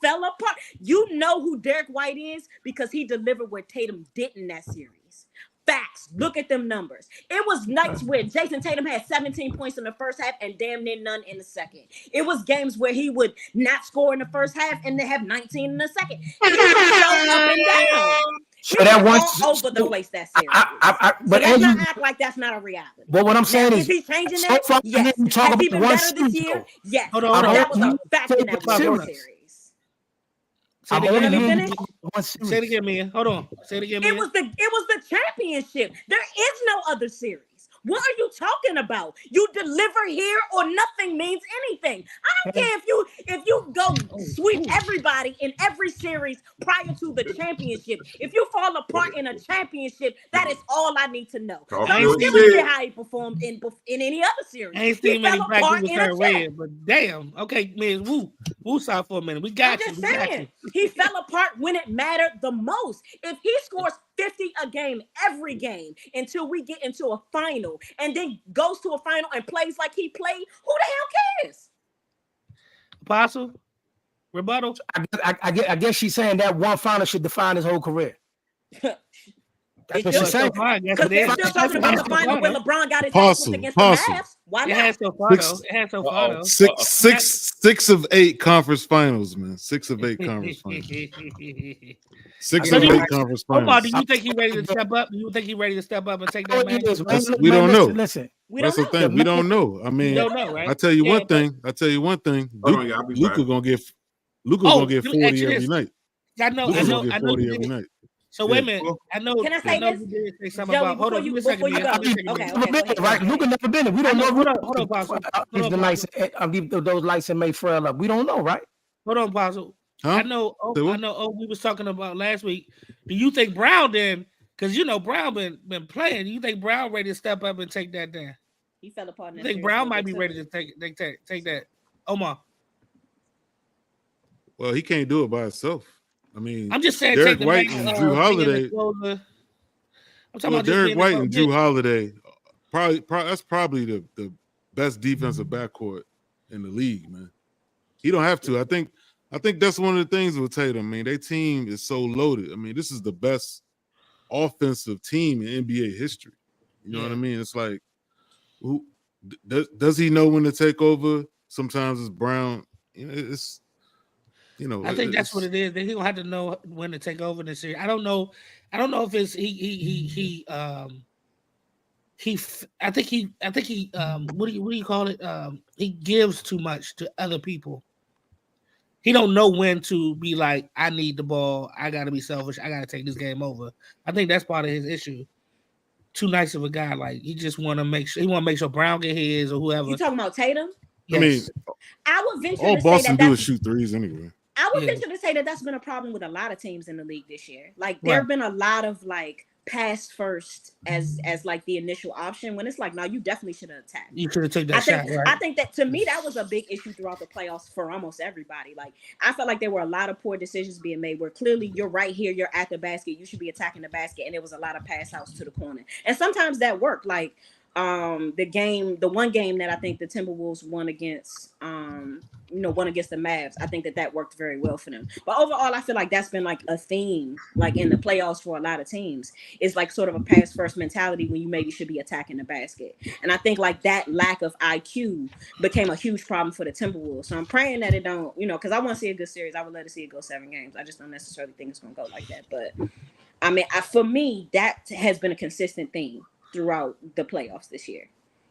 fell apart. You know who Derek White is because he delivered where Tatum didn't that series. Facts. Look at them numbers. It was nights where Jason Tatum had 17 points in the first half and damn near none in the second. It was games where he would not score in the first half and then have 19 in the second. He was so up and down. So that all over the place that series. But let's not act like that's not a reality. But what I'm saying is, he changing that? Yes. Has he been better this year? Yes. Hold on. That was a fact in that one series. Say it again, man. Hold on. Say it again, man. It was the championship. There is no other series. What are you talking about? You deliver here or nothing means anything. I don't care if you go sweep everybody in every series prior to the championship. If you fall apart in a championship, that is all I need to know. So I don't give a shit how he performed in any other series. I ain't seen many practices turn red, but damn. Okay, man, woo side for a minute. We got you. He fell apart when it mattered the most. If he scores 50 a game every game until we get into a final and then goes to a final and plays like he played, who the hell cares? Apostle? Rebuttal? I guess she's saying that one final should define his whole career. That's what she's saying. Because they're still talking about the final where LeBron got his ass against the Mavs. Why not? It has so far though. 6 of 8 conference finals, man. 6 of 8 conference finals. 6 of 8 conference finals. Do you think he's ready to step up? Do you think he's ready to step up and take that match? We don't know. Listen, that's the thing. We don't know. I mean, I tell you one thing. Luka gonna get 40 every night. I know. Every night. So wait a minute. I know. Can I say this? You did say something about. Hold on. Give me a second. Okay. Right. Luka never been. We don't know. Hold on, Apostle. I'll give those lights and make Pharrell up. We don't know, right? Hold on, Apostle. Huh? I know. We was talking about last week. Do you think Brown then? Because Brown been playing. Do you think Brown ready to step up and take that down? He fell apart. I think Brown might be ready to take that. Omar. Well, he can't do it by himself. I mean, I'm just saying, Derek White and Drew Holiday. Derek White and Drew Holiday, that's probably the best defensive backcourt in the league, man. He don't have to. I think that's one of the things with Tatum. I mean, their team is so loaded. I mean, this is the best offensive team in NBA history. You know what I mean? It's like, who does he know when to take over? Sometimes it's Brown. I think that's what it is. He gonna have to know when to take over this series. I don't know if it's I think he what do you call it? He gives too much to other people. He don't know when to be like, I need the ball. I gotta be selfish. I gotta take this game over. I think that's part of his issue. Too nice of a guy. Like he just want to make sure Brown get his or whoever. You talking about Tatum? Yes. I mean, I would venture all to say Boston that do is shoot threes anyway. I would venture to say that that's been a problem with a lot of teams in the league this year. Like there have been a lot of like pass first as like the initial option when it's like, no, you definitely should have attacked. You should have taken that shot. Right? I think that to me that was a big issue throughout the playoffs for almost everybody. Like I felt like there were a lot of poor decisions being made where clearly you're right here, you're at the basket, you should be attacking the basket, and there was a lot of pass outs to the corner. And sometimes that worked. Like the one game that I think the Timberwolves won against the Mavs, I think that worked very well for them. But overall, I feel like that's been like a theme, like in the playoffs for a lot of teams. It's like sort of a pass first mentality when you maybe should be attacking the basket. And I think like that lack of IQ became a huge problem for the Timberwolves. So I'm praying that it don't, because I want to see a good series. I would love to see it go 7 games. I just don't necessarily think it's going to go like that. But I mean, for me, that has been a consistent theme throughout the playoffs this year.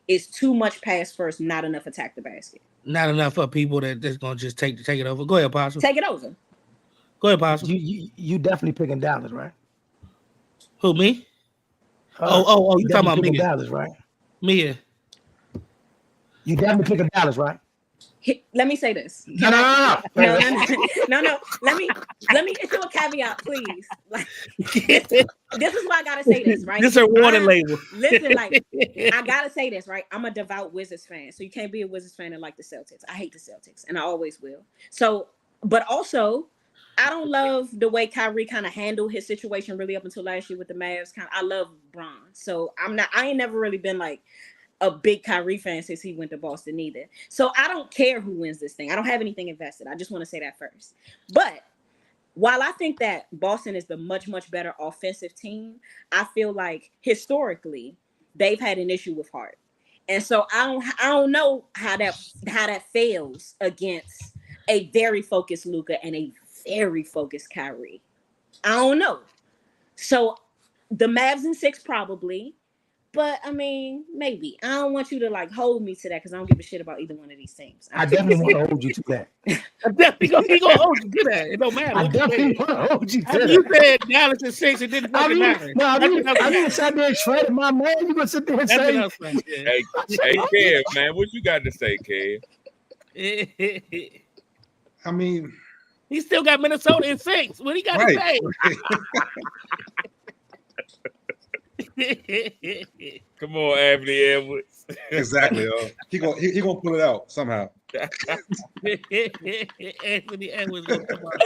It's too much pass first, not enough attack the basket. Not enough for people that's gonna just take it over. Go ahead, Apostle. Take it over. Go ahead, Apostle. You definitely picking Dallas, right? Who, me? You talking about me? Dallas, right? Mia. You definitely picking Dallas, right? Let me say this. No. Let me issue a caveat, please. Like, this is why I gotta say this, right? This is a warning label. Listen, like I gotta say this, right? I'm a devout Wizards fan, so you can't be a Wizards fan and like the Celtics. I hate the Celtics, and I always will. So, but also, I don't love the way Kyrie kind of handled his situation really up until last year with the Mavs. I love Bron, so I ain't never really been like a big Kyrie fan since he went to Boston either. So I don't care who wins this thing. I don't have anything invested. I just want to say that first. But while I think that Boston is the much, much better offensive team, I feel like historically they've had an issue with Hart. And so I don't know how that fails against a very focused Luka and a very focused Kyrie. I don't know. So the Mavs in 6 probably. But I mean, maybe. I don't want you to like hold me to that because I don't give a shit about either one of these teams. I definitely want to hold you to that. I'm definitely gonna hold you to that. It don't matter. I definitely want to hold you to that. You said Dallas in 6, it didn't fucking matter. No, I didn't sit there and shred my man. You gonna sit there and say, hey, Kev, man, what you got to say, Kev? I mean, he still got Minnesota in 6. What he got to say? Come on, Anthony Edwards. Exactly. He gonna pull it out somehow. Anthony Edwards gonna come out.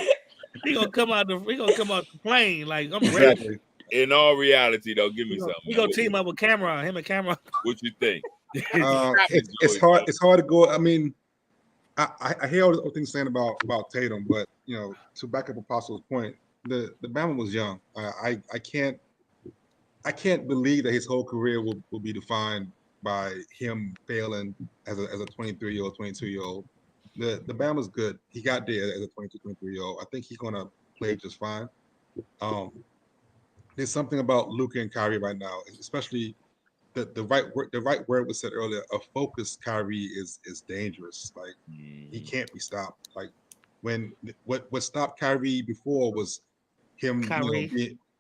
He gonna come out the plane like I'm exactly. ready. In all reality, though, give me something. We gonna team up with Cameron. Him and Cameron. What you think? It's hard. It's hard to go. I mean, I hear all the things saying about Tatum, but to back up Apostle's point, the Bama was young. I can't believe that his whole career will be defined by him failing as a 23-year-old, 22-year-old. The Bama's good. He got there as a 22, 23-year-old. I think he's gonna play just fine. There's something about Luka and Kyrie right now, especially the right word was said earlier. A focused Kyrie is dangerous. Like he can't be stopped. Like what stopped Kyrie before was him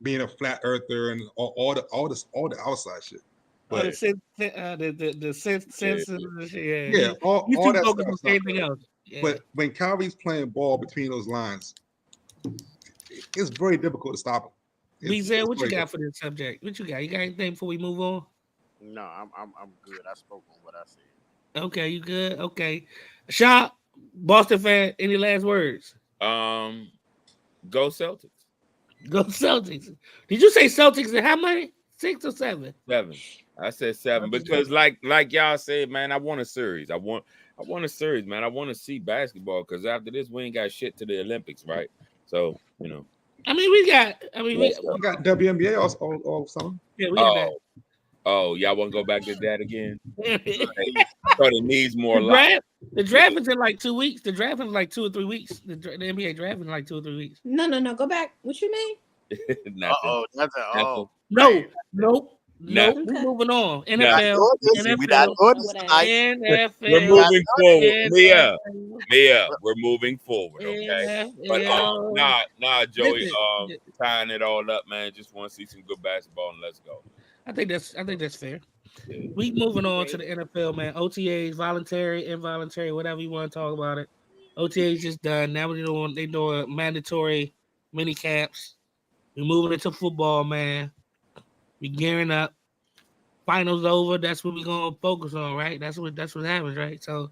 being a flat earther and all the outside shit. But the sense yeah, all that stuff. Anything else. Yeah. But when Kyrie's playing ball between those lines, it's very difficult to stop him. Bizel, what you got for this subject? What you got? You got anything before we move on? No, I'm good. I spoke on what I said. Okay, you good? Okay. Shop, Boston fan, any last words? Go Celtics. Go Celtics. Did you say Celtics and how many? 6 or 7? 7. I said 7 because like y'all said, man, I want a series. I want a series, man. I want to see basketball because after this, we ain't got shit to the Olympics, right? So, I mean, we got WNBA all summer. Yeah, we got that. Oh, y'all want to go back to that again? So it needs more life. The draft is in like 2 weeks. The draft is like 2 or 3 weeks. The NBA draft is in like 2 or 3 weeks. No. Go back. What you mean? No. Nope. We're moving on. NFL. We're moving forward. Mia, we're moving forward. Okay. But Joey, tying it all up, man. Just want to see some good basketball and let's go. I think that's fair. We moving on to the NFL, man. OTAs, voluntary, involuntary, whatever you want to talk about it. OTAs just done. Now they doing mandatory mini camps. We're moving into football, man. We gearing up. Finals over. That's what we're gonna focus on, right? That's what happens, right? So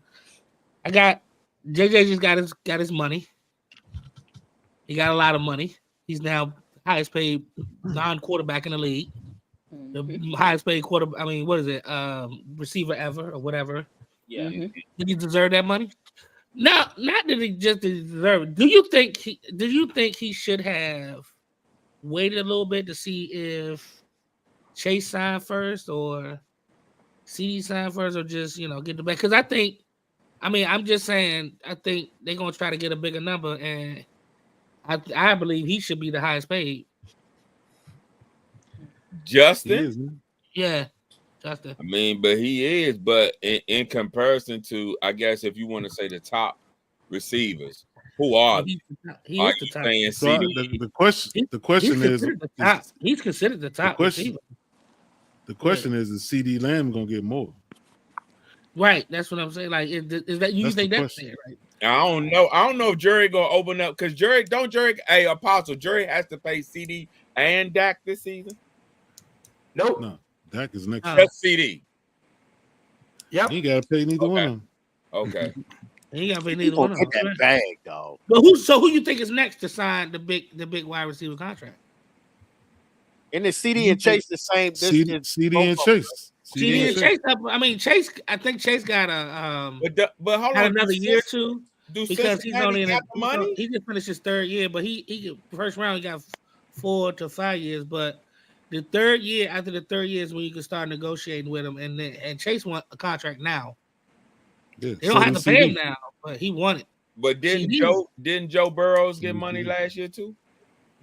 I got JJ just got his money. He got a lot of money. He's now highest paid non-quarterback in the league. The highest paid receiver ever or whatever. Yeah. Did he deserve that money? No, not that he just deserve it. Do you think he should have waited a little bit to see if Chase signed first or CD signed first, or just get the back? Because I'm just saying, I think they're gonna try to get a bigger number, and I believe he should be the highest paid. Justin? Yeah, Justin. I mean, but he is. But in comparison to, I guess, if you want to say the top receivers, who are they? He is the top. So the question is, he's considered the top receiver. The question is CD Lamb gonna get more? Right, that's what I'm saying. Like, is that you think that's fair, right? I don't know if Jerry gonna open up, because Jerry, hey, Apostle, Jerry has to pay CD and Dak this season. Nope. No, Dak is next. Just CD. Yep. He got to pay neither one of them. Okay. He got to pay neither one of them. Get that bag, dog. But who you think is next to sign the big wide receiver contract? And is CD and Chase the same? CD and Chase. CD and Chase. I mean, Chase. I think Chase got a but hold on, another year or two, because he's only in money. He just finished his third year, but he first round he got 4 to 5 years, but the third year, after the third year, is when you can start negotiating with him, and Chase want a contract now. Yeah, they don't have to pay him now, but he wanted. But didn't Joe Burrows get money last year too?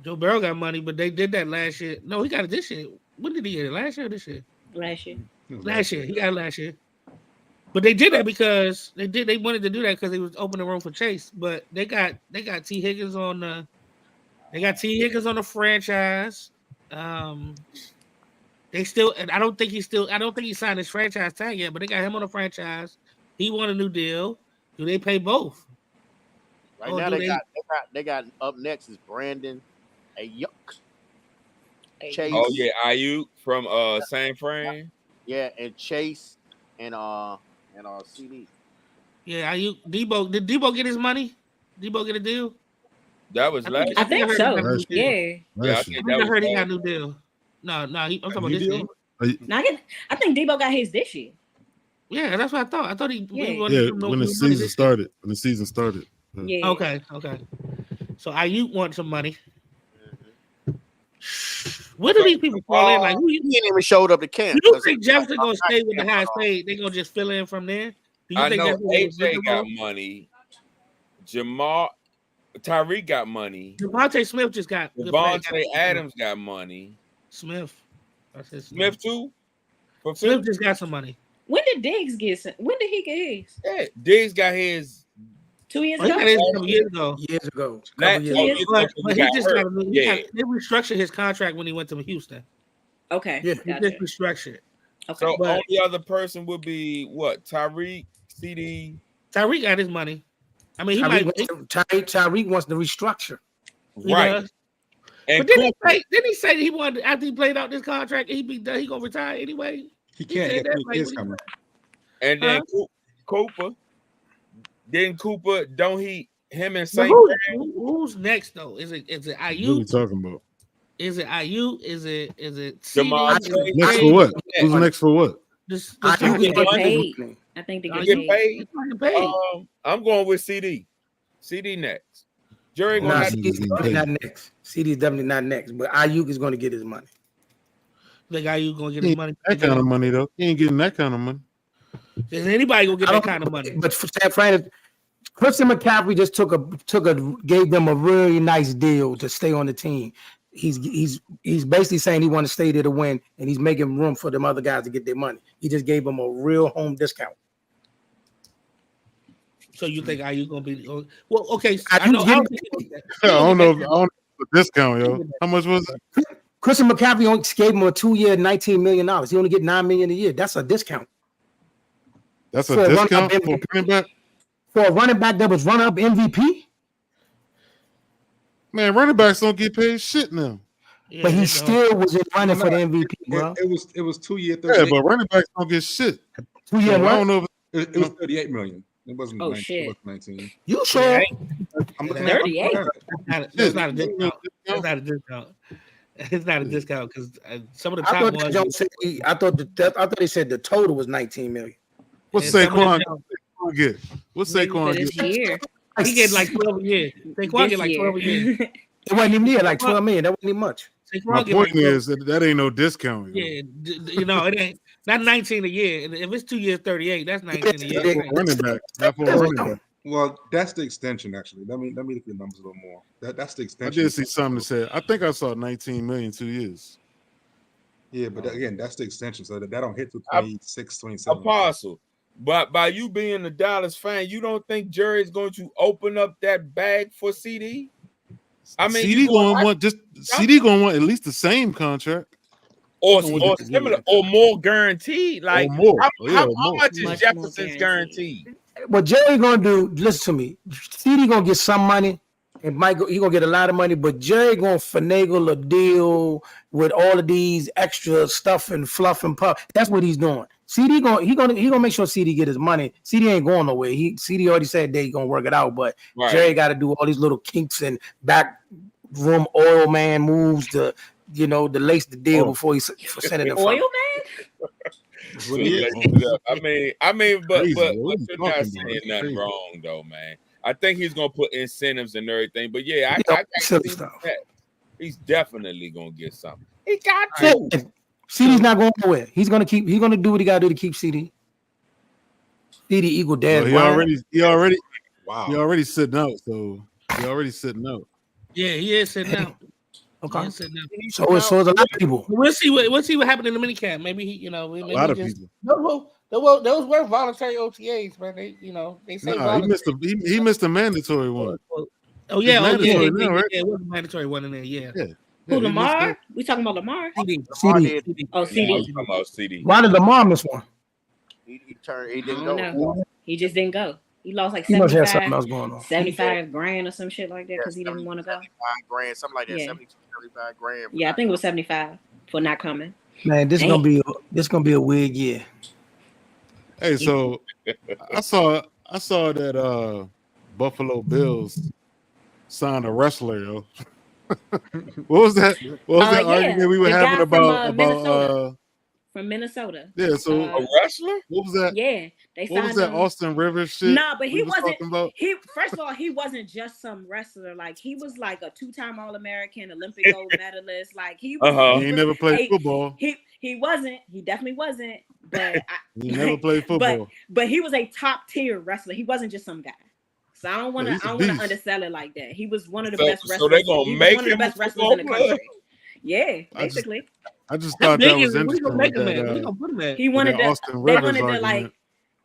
Joe Burrow got money, but they did that last year. No, he got it this year. When did he get it? Last year or this year? Last year. Last year. He got it last year. But they did that because they wanted to do that because they was opening the room for Chase. But they got T. Higgins on the franchise. They still, and I don't think he signed his franchise tag yet, but they got him on the franchise. He want a new deal. Do they pay both? Right now they got up next is Brandon Ayuk. Chase. Oh yeah, Ayuk from San Fran. Yeah, and Chase and CD. Yeah, Ayuk. Did Debo get his money? Debo get a deal? That was last. I think so. Yeah. I heard he got a new deal. No, I'm talking about this year. No, I think Debo got his this year. Yeah, that's what I thought. I thought he when the season started. When the season started. Yeah. Okay. So Ayuk wants some money. Where do these people fall in? Like, he ain't even showed up to camp. You think Jefferson gonna stay with the highest paid? They gonna just fill in from there? Do you I think know that's AJ got money. Tyreek got money. Devontae Smith just got. Devontae Adams got money. Smith too. Smith just got some money. When did Diggs get some? When did he get his? Yeah, Diggs got his 2 years ago. He got his a couple years ago. But he just got they restructured his contract when he went to Houston. Okay. Yeah, he just restructured. Okay. So only other person would be what? Tyreek, CD. Tyreek got his money. I mean, Tyreek wants to restructure. Right. And but didn't he say he wanted, after he played out this contract, he gonna retire anyway? He can't. His coming. And then Cooper. Then Cooper, don't he? Him and St. Who's next though? Is it Ayuk? What are you talking about? Is it Ayuk? Is it Jamal? Next for what? Who's next for what? I think they get paid. I'm going with CD. CD next. Jerry gonna have CD's not next. CD's definitely not next, but Ayuk is going to get his money. Think Ayuk going to get his money? That kind of money though. He ain't getting that kind of money. Is anybody gonna get that kind of money? But for San Fran, Christian McCaffrey just gave them a really nice deal to stay on the team. He's basically saying he want to stay there to win, and he's making room for them other guys to get their money. He just gave them a real home discount. So you think Ayuk gonna be? Well, okay. I don't know the discount, yo. How much was it? Christian McCaffrey only gave him a 2-year, $19 million. He only get $9 million a year. That's a discount. That's a discount for a running back? For a running back that was runner-up MVP? Man, running backs don't get paid shit now. but he still was in running for the MVP, bro. It was 2 year 38. Yeah, but running backs don't get shit. 2 year. So I don't know if it was 38 million. It wasn't. Oh 19, shit! It wasn't 19. You sure? I'm looking 38. That's not a discount. That's not a discount. It's not a discount because some of the top ones. I thought they said the total was 19 million. What's Saquon get? What's Saquon this get? year? He get like 12 a year. Saquon get like 12 a year. It wasn't even near like 12 million. That wasn't even much. My point is that ain't no discount. Yeah, it ain't not 19 a year. If it's 2 years, 38, that's 19 a year. Running back, not for a running back. Well, that's the extension. Actually, let me look at the numbers a little more. That's the extension. I did see something that said. I think I saw 19 million 2 years. Yeah, but again, that's the extension, so that don't hit to 26, 27. Apostle. But by you being a Dallas fan, you don't think Jerry's going to open up that bag for CD? I mean, CD going to want at least the same contract, or similar, or more guaranteed. Like more. How much is Jefferson's guaranteed? What Jerry gonna do? Listen to me. CD gonna get some money, and he gonna get a lot of money. But Jerry gonna finagle a deal with all of these extra stuff and fluff and puff. That's what he's doing. CD gonna make sure CD get his money. CD ain't going nowhere. CD already said they gonna work it out, but right. Jerry got to do all these little kinks and back room oil man moves to lace the deal before he send it. Oil man. I mean, but you're not saying nothing wrong though, man. I think he's gonna put incentives and everything. But yeah, I see that. He's definitely gonna get something. He got to. CD's not going nowhere. He's gonna do what he gotta do to keep CD. CD equal dad. Well, he already sitting out. So he already sitting out. Yeah, he is sitting out. Okay. So it's a lot of people. We'll see what happened in the minicamp. Maybe he, a lot of people. Those were voluntary OTAs, man. They say he missed a mandatory one. Oh yeah, it was a mandatory one in there. Yeah. Who, Lamar? We talking about Lamar? CD. Oh, CD. Yeah, talking about CD. Why did Lamar miss one? He didn't go. He just didn't go. He lost like 75 grand or some shit like that because he didn't want to go. 75 grand, something like that. 75 grand. Yeah, I think it was 75 for not coming. Man, this gonna be a weird year. Hey, so I saw that Buffalo Bills signed a wrestler, yo. What was that argument we were having about from Minnesota? Yeah, so a wrestler? What was that? Yeah, what was that Austin Rivers shit? Nah, but he wasn't. First of all, he wasn't just some wrestler. Like he was like a 2-time All-American, Olympic gold medalist. Like he was. He never played football. He wasn't. He definitely wasn't. But he never played football. But he was a top tier wrestler. He wasn't just some guy. So I don't want to undersell it like that. He was one of the best wrestlers. So they're gonna make one of the best wrestlers in the country. Yeah, basically. I just thought that was interesting. He wanted to like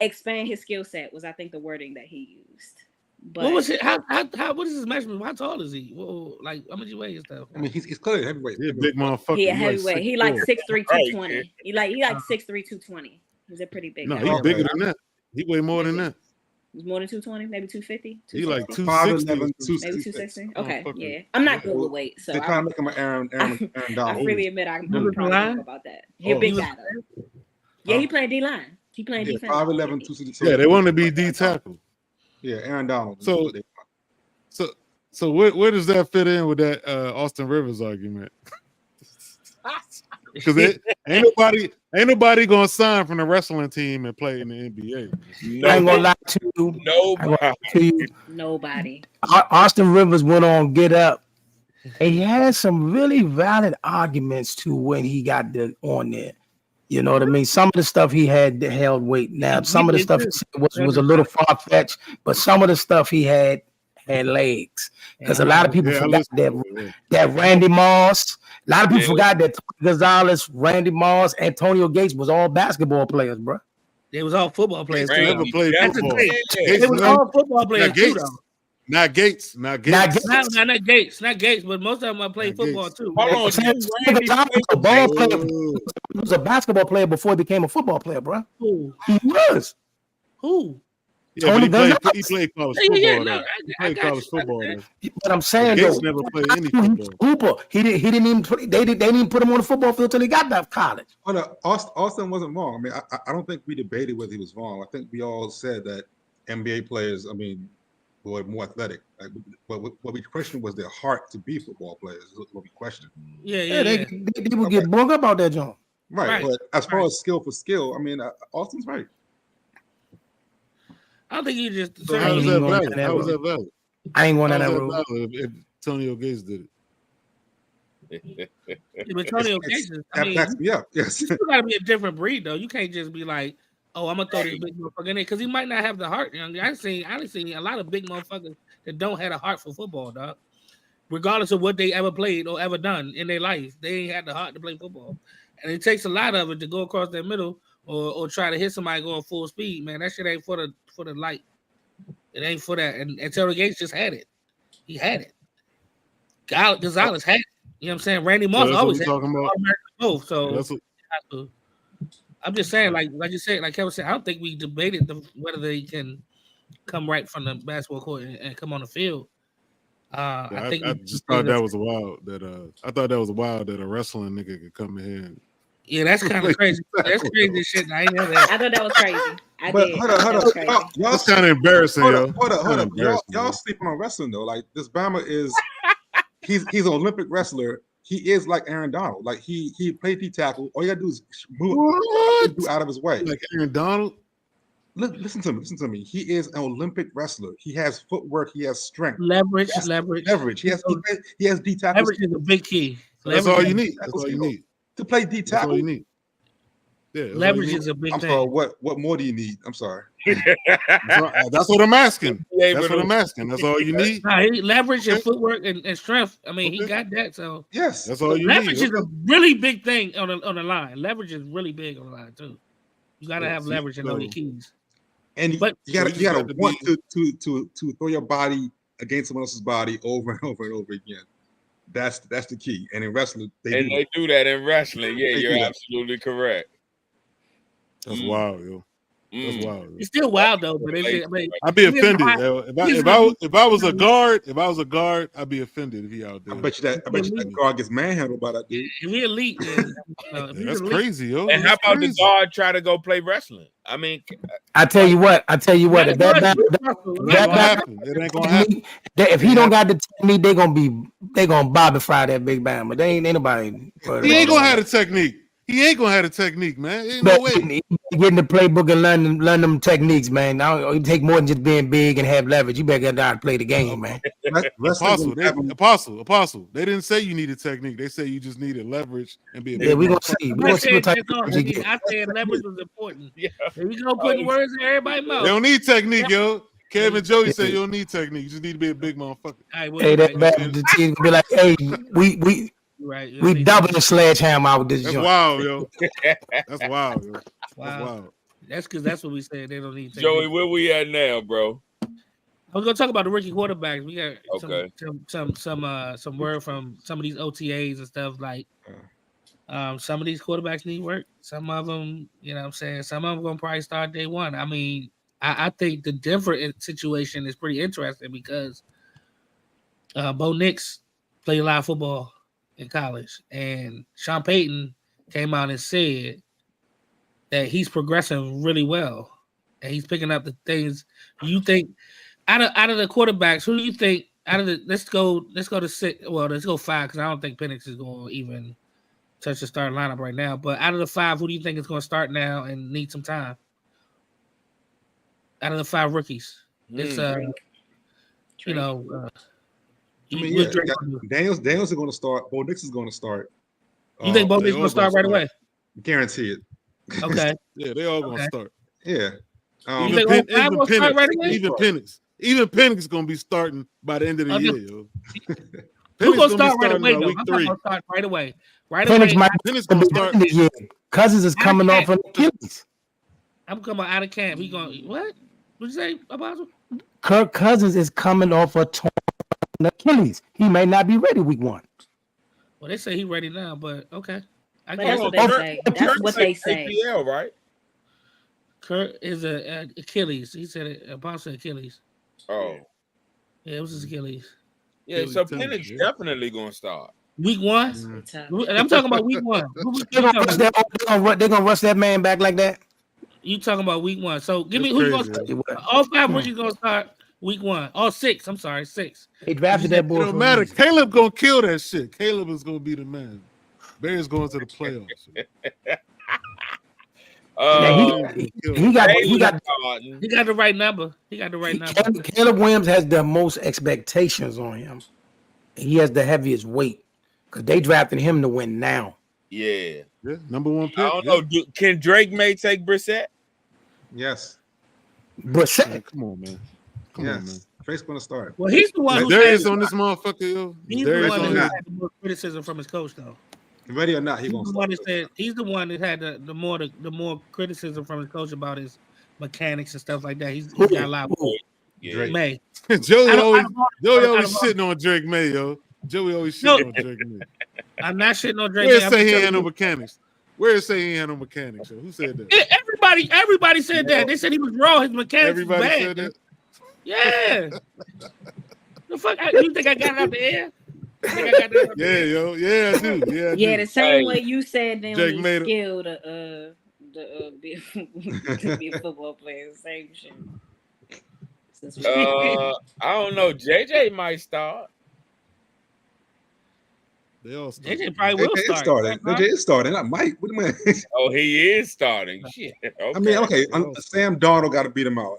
expand his skill set. Was I think the wording that he used. But what was it? What is his measurement? How tall is he? Whoa, like how much he weighs stuff? I mean, he's clearly heavyweight. He's a big motherfucker. He a heavyweight. He like 6'3", 220. He like 6'3", 220. He's a pretty big. No, he's bigger than that. He weigh more than that. He's more than 220, maybe 250. He like 260, maybe 260. Okay, yeah. I'm not good with weight, so they kind of make him an Aaron Donald. I freely admit I'm probably wrong about that. He's a big guy though. Yeah, he playing D line. He playing defense. 5'11", 260. Yeah, they want to be D tackle. Yeah, Aaron Donald. So where does that fit in with that Austin Rivers argument? Because ain't nobody gonna sign from the wrestling team and play in the NBA. I ain't gonna lie to you. Nobody. Austin Rivers went on Get Up, and he had some really valid arguments to when he got on there. You know what I mean? Some of the stuff he had held weight. Now, some of the stuff was a little far fetched, but some of the stuff he had legs. Because a lot of people forgot that Randy Moss. A lot of people forgot that Tony Gonzalez, Randy Moss, Antonio Gates was all basketball players, bro. They was all football players. They never played football. They was all football players too, though. Not Gates. Not Gates, but most of them played football too. Hold on, he was a basketball player before he became a football player, bro. Who? He was. Who? Yeah, Tony but he played college football. No, he played college football. But I'm saying Gates though, never played any football. Hooper. He didn't even they didn't even put him on the football field till he got back to college. Oh, no, Austin wasn't wrong. I mean, I don't think we debated whether he was wrong. I think we all said that NBA players, I mean, were more athletic. Like, what we questioned was their heart to be football players. Is what we questioned. Yeah. They would get bung up out that joint. Right. But as far as skill for skill, I mean, Austin's right. I don't think you just. So how was that valid? How was that valid? I ain't going on that road. If Antonio Gates did it. But Antonio Gates, I mean, backs me up. Yes, you got to be a different breed, though. You can't just be like, "Oh, I'm gonna throw this big motherfucker in there," because he might not have the heart. You know? I seen a lot of big motherfuckers that don't have a heart for football, dog. Regardless of what they ever played or ever done in their life, they ain't had the heart to play football, and it takes a lot of it to go across that middle or try to hit somebody going full speed. Man, that shit ain't for the light. It ain't for that. And Antonio Gates just had it. He had it. Gonzalez had it. You know what I'm saying? Randy Moss always had talking about both. So I'm just saying, like you said, like Kevin said, I don't think we debated whether they can come right from the basketball court and come on the field. I just thought that was wild. I thought that was wild that a wrestling nigga could come in here. And, yeah, that's kind of crazy. That's crazy shit. I thought that was crazy. Hold on. That's kind of embarrassing, yo. Hold up. Y'all sleeping on wrestling though. Like this Bama is, he's an Olympic wrestler. He is like Aaron Donald. Like he played D tackle. All you gotta do is move out of his way. Like Aaron Donald. Listen to me. He is an Olympic wrestler. He has footwork. He has strength. Leverage. He has D tackle. Leverage is a big key. That's all you need. That's all you need to play D tackle. That's all you need. Yeah, leverage is a big thing. Sorry, what more do you need? I'm sorry. That's what I'm asking. That's what I'm asking. That's all you need. Leverage and footwork and strength. I mean, he got that. So yes, that's all you leverage need. Leverage is a really big thing on the line. Leverage is really big on the line too. You gotta have leverage and know your keys. And you gotta want to throw your body against someone else's body over and over and over again. That's the key. And in wrestling, they do that in wrestling. Yeah, you're absolutely correct. That's wild, yo. That's wild. Yo. It's still wild though, but I'd be offended. If I was a guard, I'd be offended if he out there. I bet you that guard gets manhandled by that dude. If he elite, that's crazy, yo. And how about the guard try to go play wrestling? I mean, I tell you what. If that happen, it ain't gonna happen. If he don't got the technique, they gonna Bobby Fry that big bang. But they ain't nobody. He ain't gonna have the technique. He ain't gonna have the technique, man. Ain't no way. Get in the playbook and learn them techniques, man. Now it take more than just being big and have leverage. You better get down and play the game, man. Apostle. They didn't say you needed technique. They say you just needed leverage and be. Yeah, we gonna see. We gonna see what type of leverage you get. I said leverage was important. Yeah, we gonna put words in everybody's mouth. They don't need technique, yo. Kevin Jody said you don't need technique. You just need to be a big motherfucker. Hey, that team be like, hey, we. Right, we double the sledgehammer out with this joint. Wild, yo. That's wild, yo. That's wild. That's because that's what we said. They don't need technique. Joey, where we at now, bro? I was gonna talk about the rookie quarterbacks. We got some word from some of these OTAs and stuff. Like some of these quarterbacks need work. Some of them, you know what I'm saying, some of them gonna probably start day one. I mean, I think the Denver situation is pretty interesting because Bo Nix played a lot of football in college, and Sean Payton came out and said that he's progressing really well and he's picking up the things. You think out of the quarterbacks, who do you think out of the let's go to 6, well, let's go 5 because I don't think Penix is going to even touch the starting lineup right now, but out of the 5, who do you think is going to start now and need some time out of the 5 rookies? It's you know I mean, Daniels is going to start. Bo Nix is going to start. You think Bo Nix is going to start right away? Guarantee it. Okay. Yeah, they all going to start. Yeah. Even Penix is going to be starting by the end of the year, yo. Who's going to start right away, though? I'm going to start right away. Penix going to start. Cousins is coming off of Achilles. I'm coming out of camp. He going, what? What'd you say, Apostle? Kirk Cousins is coming off a torn Achilles. He may not be ready week 1. Well, they say he's ready now, but okay. That's what they say. That's what they say. ACL, right? Kurt is a Achilles. He said it. Apostle Achilles. Oh, Yeah, it was his Achilles. yeah. So Penix definitely gonna start week 1. I'm talking about week 1. They're gonna rush that man back like that. You talking about week 1? So give me who's gonna start. All 5 rookies gonna start week 1. All 6. I'm sorry, 6. He drafted that boy. It don't matter. Caleb gonna kill that shit. Caleb is gonna be the man. Bears going to the playoffs. He got the right number. He got the right number. Caleb Williams has the most expectations on him. He has the heaviest weight because they drafted him to win now. Yeah. Number 1 pick. I don't know. Can Drake May take Brissett? Yes. Brissett. Come on, man. Come on, man. Drake's gonna start. Well, he's the one who Darius on this motherfucker, yo. He's the one who had the more criticism from his coach, though. Ready or not, he's the one that said he's the one that had the more criticism from his coach about his mechanics and stuff like that. He's got a lot more. Yeah. May. Joey always shitting on Drake May, yo. Joey always shitting on Drake May. I'm not shitting on Drake May. May. Where say he had no mechanics? Where say he had no mechanics? Yo? Who said that? Everybody said that. They said he was raw. His mechanics Everybody was bad. said that? Yeah. The fuck? You think I got it out the air? Yeah, yo. Yeah, I do. Yeah, I yeah, do. the same way you said then Jake when made you skilled be a football player. Same shit. I don't know. JJ might start. They all start. JJ probably will start. JJ is starting. I might. What do you mean? Oh, he is starting. Shit. Okay. I mean, okay. Sam Darnold got to beat him out.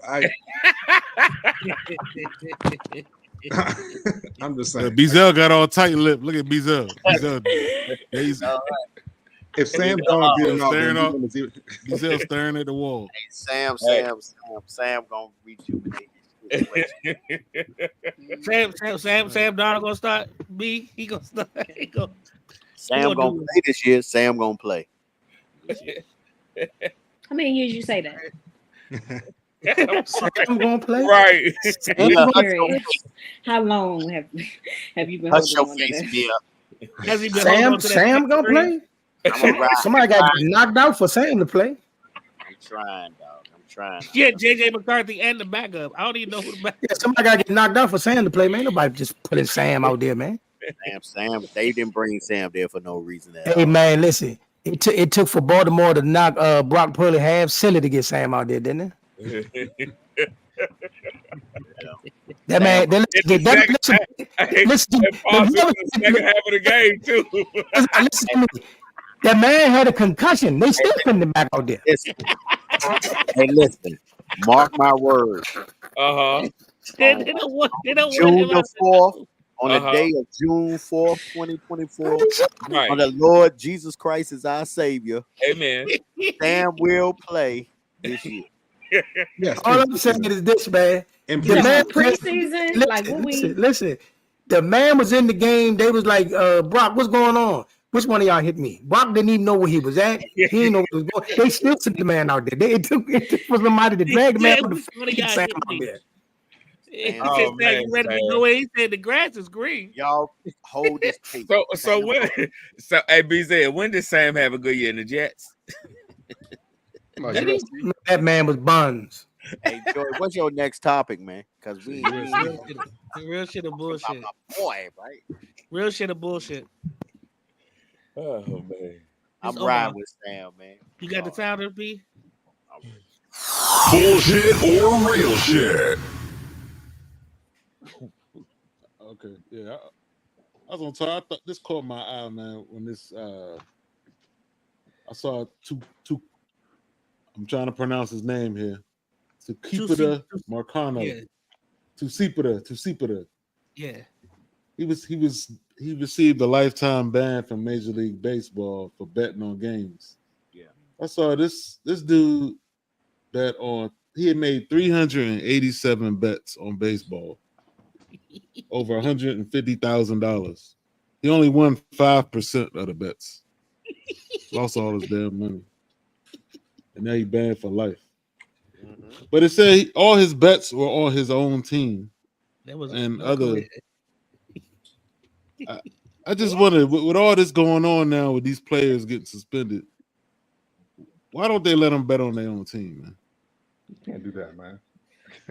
I'm just saying. Beazell got all tight lip. Look at Beazell. If Sam Darnold beat him out, Beazell staring at the wall. Hey, Sam gonna rejuvenate. Sam Darnold gonna start. He gonna start. Sam gonna play this year. Sam gonna play. How many years you say that? Sam gonna play. Right. How long have you been? Hush your face, Mia. Has he been Sam gonna play? Somebody got knocked out for Sam to play. I'm trying, dog. Yeah, JJ McCarthy and the backup. I don't even know who the backup. Yeah, somebody got to get knocked out for Sam to play, man. Nobody just putting Sam out there, man. Sam. They didn't bring Sam there for no reason. Hey, man, listen. It took for Baltimore to knock Brock Purdy half silly to get Sam out there, didn't it? That man. Listen. The second half of the game too. Listen to me. That man had a concussion. They still putting him back out there. Hey, listen. Mark my words. June the 4th, on the day of June 4th, 2024, right. on the Lord Jesus Christ is our Savior. Amen. Sam will play this year. Yes. All I'm saying is this, man. The man preseason. Listen. The man was in the game. They was like, Brock, what's going on? Which one of y'all hit me? Brock didn't even know where he was at. He didn't know what was going. They still sent the man out there. It took for somebody to drag the man out there. Oh, man, he said the grass is green. Y'all hold this tape. So hey BZ, when did Sam have a good year in the Jets? That man was buns. Hey Joey, what's your next topic, man? Because we real shit or bullshit. My boy, right? Real shit or bullshit. Oh man, I'm riding with Sam, man. You got the sounder, B? Bullshit or real shit? Okay, yeah. I was on top. I thought this caught my eye, man. When this, I saw two. I'm trying to pronounce his name here. Tukipita Marcano. Yeah. Tusipita. Yeah. He received a lifetime ban from Major League Baseball for betting on games. Yeah. I saw this dude bet on. He had made 387 bets on baseball. Over $150,000. He only won 5% of the bets. Lost all his damn money. And now he banned for life. Mm-hmm. But it said all his bets were on his own team. I just wondered, with all this going on now with these players getting suspended, why don't they let them bet on their own team, man? You can't do that, man.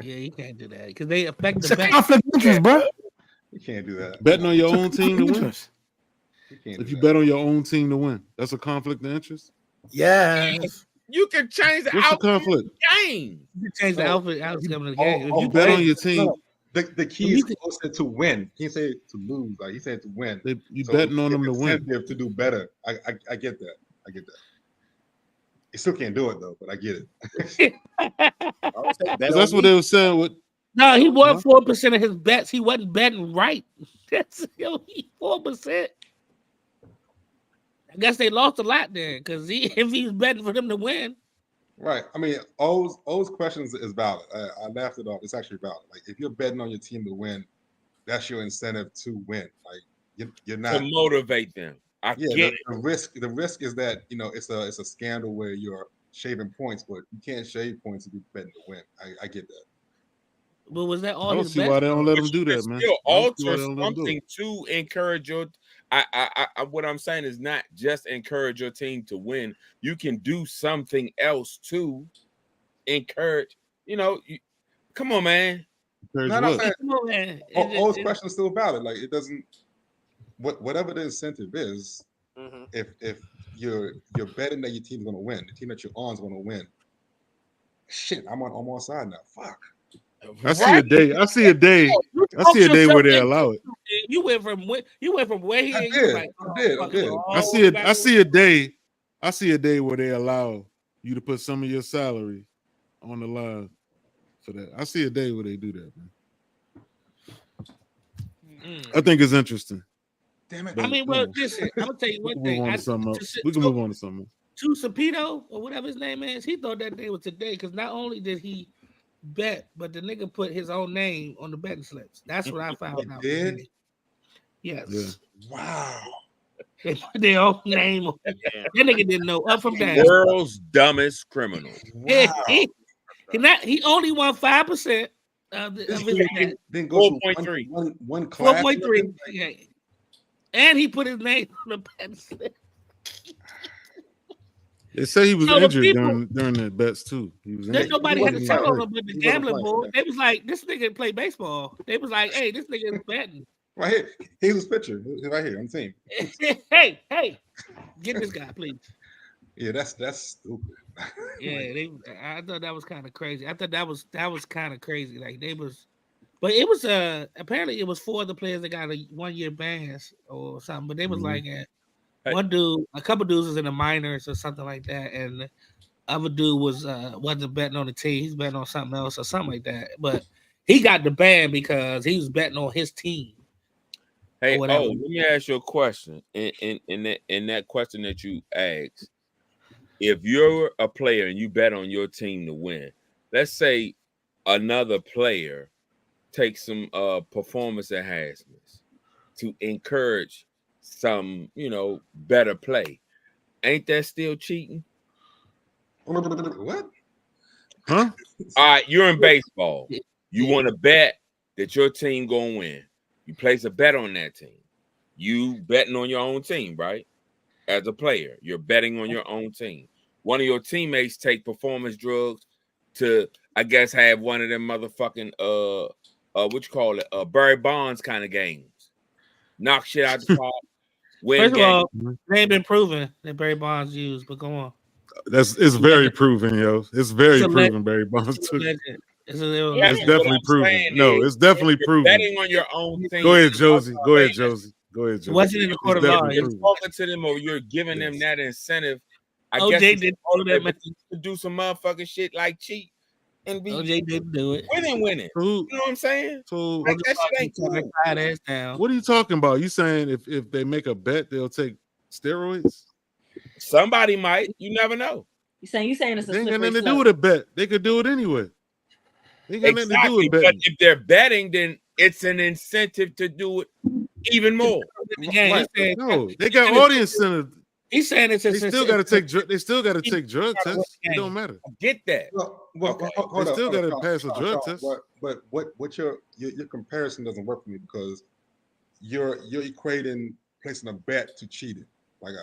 Yeah, you can't do that because they affect It's the a bet. conflict of interest, bro. You can't do that. Betting on your own team to win. Interest. You can't If do you that. bet on your own team to win, that's a conflict of interest. Yes. You can change the What's the outcome of conflict? the game. You change the outcome of the game. If You you bet play, on your team. No, the key is said to win. He said to lose. Like he said to win. You So betting on them to win. Incentive to do better. I get that. I get that. You still can't do it though, but I get it. That's what they were saying. With no, he won 4% of his bets. He wasn't betting right. That's 4%. I guess they lost a lot there because if he was betting for them to win. Right. I mean, O's questions is valid. I laughed it off. It's actually valid. Like if you're betting on your team to win, that's your incentive to win. Like you're not to motivate them. I get it. The risk is that it's a scandal where you're shaving points, but you can't shave points if you're betting to win. I get that. But was that all I don't his see bets? why they don't let him do that, man. Still alter something to encourage your. What I'm saying is not just encourage your team to win. You can do something else to encourage. Come on, man. Come on, man. O's question is still valid. Like it doesn't. Whatever the incentive is, if you're betting that your team's gonna win, the team that you're on is gonna win. Shit, I'm on side now. Fuck. I see a day. I see a day where they allow it. You went from where he is. Like, I did. I see a day. I see a day where they allow you to put some of your salary on the line for that. I see a day where they do that, man. I think it's interesting. Damn it. I mean, well, listen, I'm gonna tell you one thing. We can move on to something else. Sapito, or whatever his name is, he thought that day was today because not only did he bet, but the nigga put his own name on the betting slips. That's what I found out. Did? Yes. Yeah. Wow. They put their own name on it. That nigga didn't know up from down. World's dumbest criminal. Wow. He only won 5% of his bet. Then go 4.3. One class. 4.3. Yeah. And he put his name on the betting slip. They say he was injured during the bets too. He was injured. Nobody had to tell him about the gambling board. They was like, this nigga play baseball. They was like, hey, this nigga is betting. Right here. He was pitcher. Right here on the team. hey, get this guy, please. Yeah, that's stupid. Yeah, I thought that was kind of crazy. I thought that was kind of crazy. Like they was, but it was apparently it was 4 of the players that got a 1-year bans or something. But they was like one dude, a couple dudes was in the minors or something like that, and the other dude wasn't betting on the team. He's betting on something else or something like that. But he got the ban because he was betting on his team. Hey, let me ask you a question. In that question that you asked, if you're a player and you bet on your team to win, let's say another player takes some performance enhancements to encourage some, better play. Ain't that still cheating? What? Huh? All right, you're in baseball. You want to bet that your team gonna win. You place a bet on that team. You betting on your own team, right? As a player, you're betting on your own team. One of your teammates take performance drugs to, I guess, have one of them motherfucking what you call it, Barry Bonds kind of games. Knock shit out the park. First of all, they ain't been proven that Barry Bonds used, but go on. It's very proven, yo. It's very proven. Barry Bonds took. It's definitely proven. No, it's definitely proven. Betting on your own team. Go ahead, Josie. Go ahead, Josie. Wasn't in the court of law. You're talking to them, or you're giving them that incentive. I guess did all that to do some motherfucking shit like cheat and be OJ didn't do it. Winning. You know what I'm saying? So like that shit ain't cool. What are you talking about? You saying if they make a bet, they'll take steroids? Somebody might. You never know. You saying it's a they ain't got nothing to do with a bet. They could do it anyway. They ain't got nothing to do with betting. But if they're betting, then it's an incentive to do it even more. Right. No, they got audience incentive. He's saying it's they still got to take. They still got to take drug tests. It don't matter. I get that. They still got to pass a drug test. But what your comparison doesn't work for me because you're equating placing a bet to cheating. Like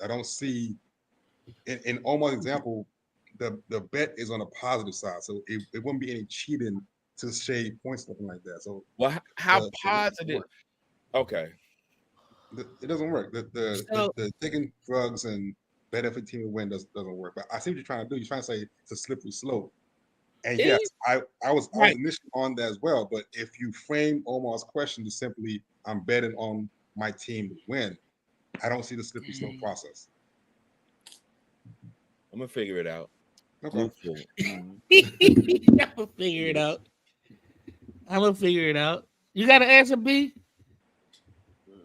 I don't see in Omar's example, the bet is on the positive side, so it wouldn't be any cheating to shade points, something like that. So, well, how positive? Okay, it doesn't work. The taking drugs and betting for team to win doesn't work. But I see what you're trying to do. You're trying to say it's a slippery slope. And yes, I was initially on that as well. But if you frame Omar's question to simply, I'm betting on my team to win, I don't see the slippery slope process. I'm gonna figure it out. Okay. I'm gonna figure it out. I'm gonna figure it out. You got an answer, B?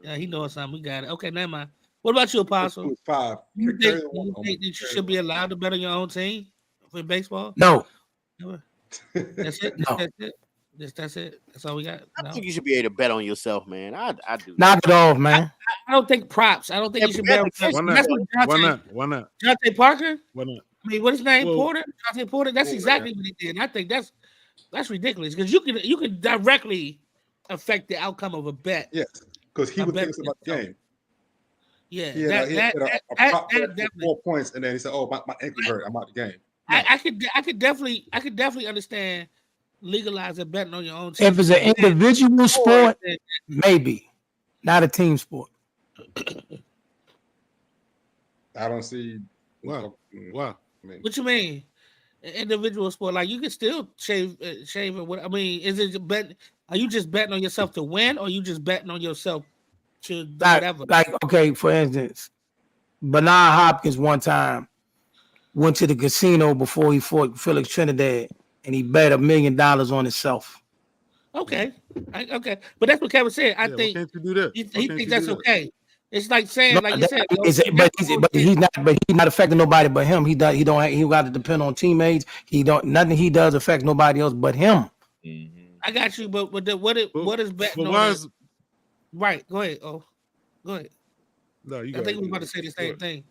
Yeah, he knows something. We got it. Okay, never mind. What about you, Apostle? 5. You think that you should be allowed to bet on your own team for baseball? No. That's it. No. That's it. That's it. That's all we got. I think you should be able to bet on yourself, man. I do. Not at all, man. I don't think props. I don't think you should bet on yourself. Why not? Jonte Parker? Why not? I mean, what's his name? Porter? Jonte Porter? That's exactly what he did. And I think that's ridiculous because you can directly affect the outcome of a bet. Yes, because he would think about the game. Yeah, he had a prop bet for 4 points, and then he said, "Oh, my ankle hurt. I'm out the game." No. I could definitely understand legalizing betting on your own team. If it's an individual sport, maybe, not a team sport. I don't see. Wow. What you mean? An individual sport, like you can still shave it. I mean, is it bet? Are you just betting on yourself to win, or are you just betting on yourself to do whatever? Like, okay, for instance, Bernard Hopkins one time went to the casino before he fought Felix Trinidad, and he bet $1 million on himself. Okay, okay, but that's what Kevin said. I think can't you do that? He thinks that's okay. It's like saying, like you said, but he's not affecting nobody but him. He got to depend on teammates. Nothing he does affect nobody else but him. I got you, but what is betting on? Right, go ahead. Oh, go ahead. No, I think we were about to say the same thing.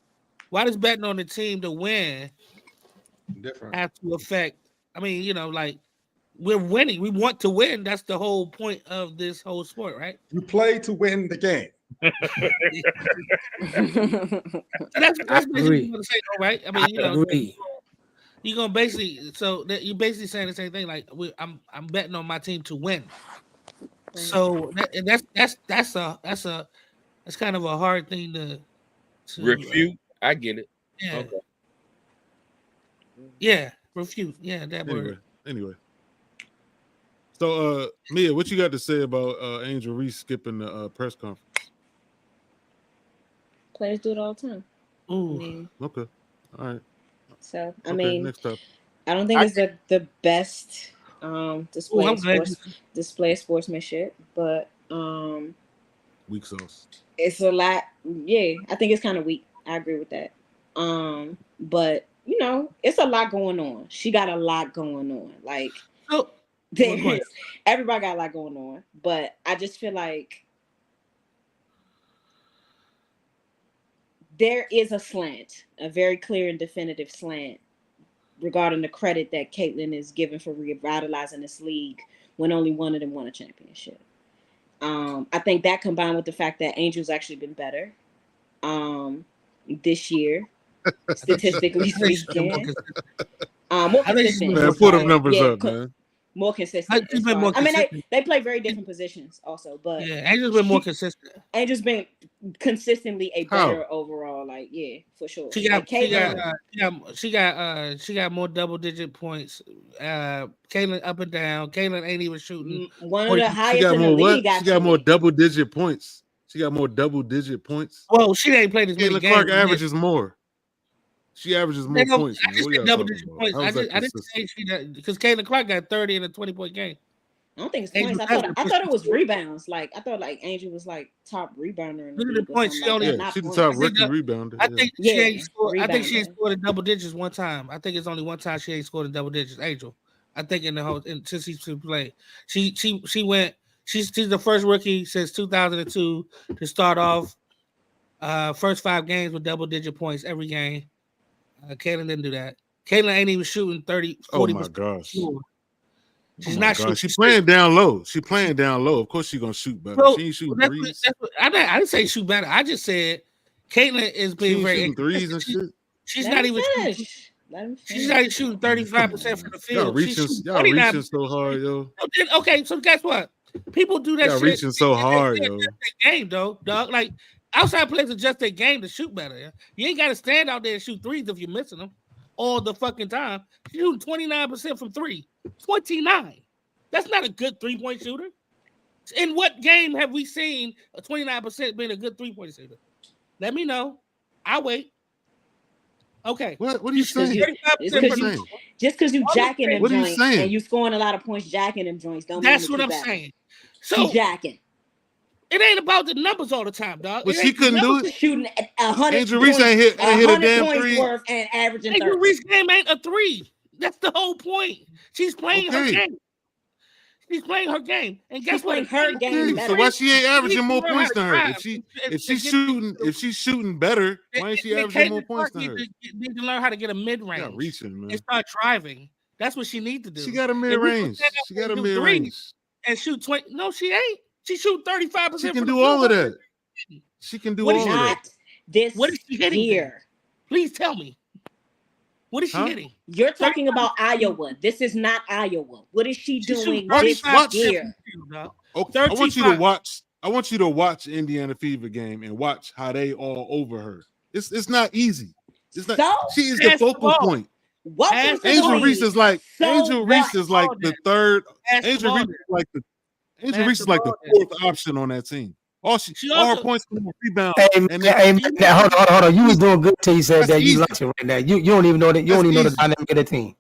Why does betting on the team to win have to affect? I mean, like we're winning. We want to win. That's the whole point of this whole sport, right? You play to win the game. That's basically what I'm saying, right? I mean, you're gonna basically you're basically saying the same thing. Like I'm betting on my team to win. So that's kind of a hard thing to refute. I get it. Yeah. Okay. Yeah, refute. Yeah, that word. Anyway. So Mia, what you got to say about Angel Reese skipping the press conference? Players do it all the time. Ooh. Okay. All right. So I mean, next up. I don't think it's the best display of sportsmanship, but weak sauce. It's a lot. Yeah, I think it's kind of weak. I agree with that. But it's a lot going on. She got a lot going on. Like, everybody got a lot going on. But I just feel like there is a slant, a very clear and definitive slant regarding the credit that Caitlyn is given for revitalizing this league when only one of them won a championship. I think that combined with the fact that Angel's actually been better this year, statistically speaking. More consistent. Man, put them numbers up, man. More consistent. I mean, they play very different positions also, but Angel's been more consistent. Angel's been consistently a better overall, for sure. She got more double-digit points. Caitlyn up and down. Caitlyn ain't even shooting. One of the highest in the league. She got more double-digit points. She got more double-digit points. Well, she ain't played as many games. Clark averages more. She averages more points. I just said double-digit points. I didn't say she because Caitlin Clark got 30 in a 20-point game. I don't think it's points. I thought it was rebounds. Like I thought, Angel was like top rebounder. In the points, she's the top rookie rebounder. I think she ain't scored. I think she ain't scored in double digits one time. I think it's only one time she ain't scored in double digits. Angel, I think in the whole since she's played, she went. She's the first rookie since 2002 to start off first 5 games with double-digit points every game. Caitlyn didn't do that. Caitlyn ain't even shooting 30, 40%. Oh, my gosh. She's not shooting. She's playing down low. Of course she's going to shoot better. She ain't shooting threes. I didn't say shoot better. I just said Caitlyn is being very threes and shit. She's not even shooting. She's already shooting 35% from the field. Y'all reaching so hard, yo. Okay, so guess what? People do that y'all shit. Reaching so hard, yo. Just their game, though, dog. Like outside players adjust their game to shoot better. Yeah? You ain't got to stand out there and shoot threes if you're missing them all the fucking time. She's shooting 29% from three. 29. That's not a good 3-point shooter. In what game have we seen a 29% being a good 3-point shooter? Let me know. I'll wait. Okay. What are you saying? Just because you jacking them joints and you scoring a lot of points jacking them joints, don't that's mean what I'm better. saying. So jacking. It ain't about the numbers all the time, dog. But she couldn't do it. Shooting 100 Angel Reese ain't hit a damn points worth and averaging 30. Angel Reese game ain't a three. That's the whole point. She's playing her game. She's playing her game, and guess what? Her game. So why she ain't averaging more points than her? If she's shooting better, why ain't she averaging more points than her? Need to learn how to get a mid range. Not reaching, man. And start driving. That's what she needs to do. She got a mid range. She got a mid range. And shoot 20. No, she ain't. She shoot 35%. She can do all of that. She can do all of that. What is she hitting here? Please tell me. What is she hitting? You're talking about Iowa. This is not Iowa. What is she doing this year? Okay, I want you to watch Indiana Fever game and watch how they all over her. It's not easy. It's not. She is the focal point. Angel Reese is like the third. Angel Reese is like the fourth option on that team. All her points come on rebound. Now, hold on. You was doing good till you said that. You lunching right now. You don't even know that. You don't even know the dynamic of the team.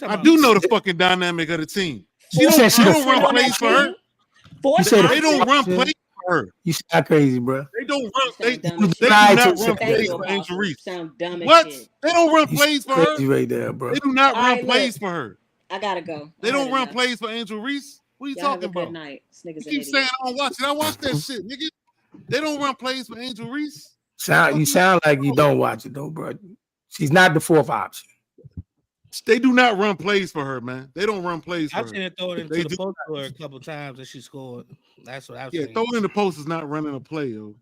I do know the fucking dynamic of the team. She don't run plays for her. They don't run plays for her. You sound crazy, bro. They don't run. They do not run plays for Angel Reese. What? They don't run plays for her. Right there, bro. They do not run plays for her. I gotta go. They don't run plays for Angel Reese. What are you talking about? Good night. You keep saying I don't watch it. I watch that shit, nigga. They don't run plays for Angel Reese. You sound like you don't watch it though, bro. She's not the fourth option. They do not run plays for her, man. They don't run plays for her. I've seen her throw it into the post for a couple times and she scored. That's what I've seen. Yeah, throwing in the post is not running a play, yo.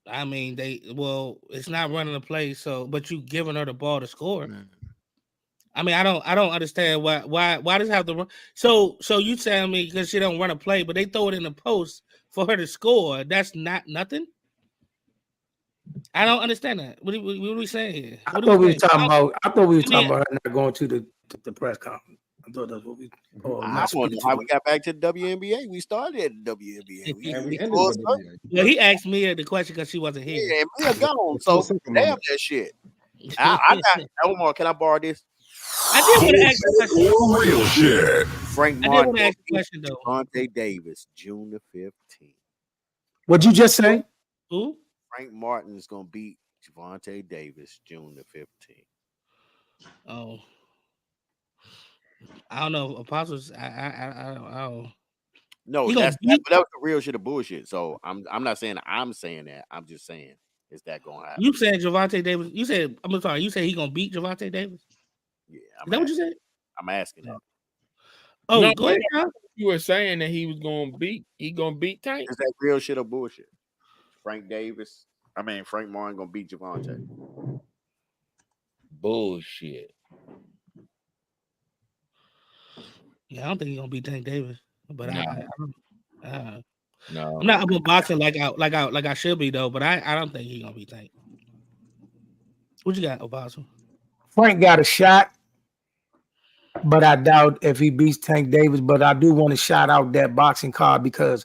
I mean, it's not running a play, but you giving her the ball to score. Man. I mean, I don't understand why does it have to run? So you telling me because she don't run a play, but they throw it in the post for her to score. That's not nothing. I don't understand that. What are we saying here? I thought we were talking about her not going to the press conference. I thought that's what we. I wonder how we got back to the WNBA. We started at the WNBA. Well, he asked me the question because she wasn't here. Yeah, Mia gone. So damn that shit. I got Omar. Can I borrow this? I did want to ask a question. Real shit. Frank Martin. I did want to ask a question though. Javonte Davis, June the 15th. What'd you just say? Who? Frank Martin is gonna beat Javonte Davis, June the 15th. Oh, I don't know. Apostles, I don't. No, that was the real shit of bullshit. So I'm not saying I'm saying that. I'm just saying is that gonna happen? You said Javonte Davis. You said I'm sorry. You said he gonna beat Javonte Davis. Yeah, is that what you said? I'm asking that. Oh, no, go ahead. You were saying that he was gonna beat. He gonna beat Tank. Is that real shit or bullshit? Frank Martin gonna beat Javonte. Bullshit. Yeah, I don't think he's gonna beat Tank Davis, but no, I'm not up on boxing like I should be though. But I don't think he's gonna beat Tank. What you got, Apostle? Frank got a shot, but I doubt if he beats Tank Davis. But I do want to shout out that boxing card because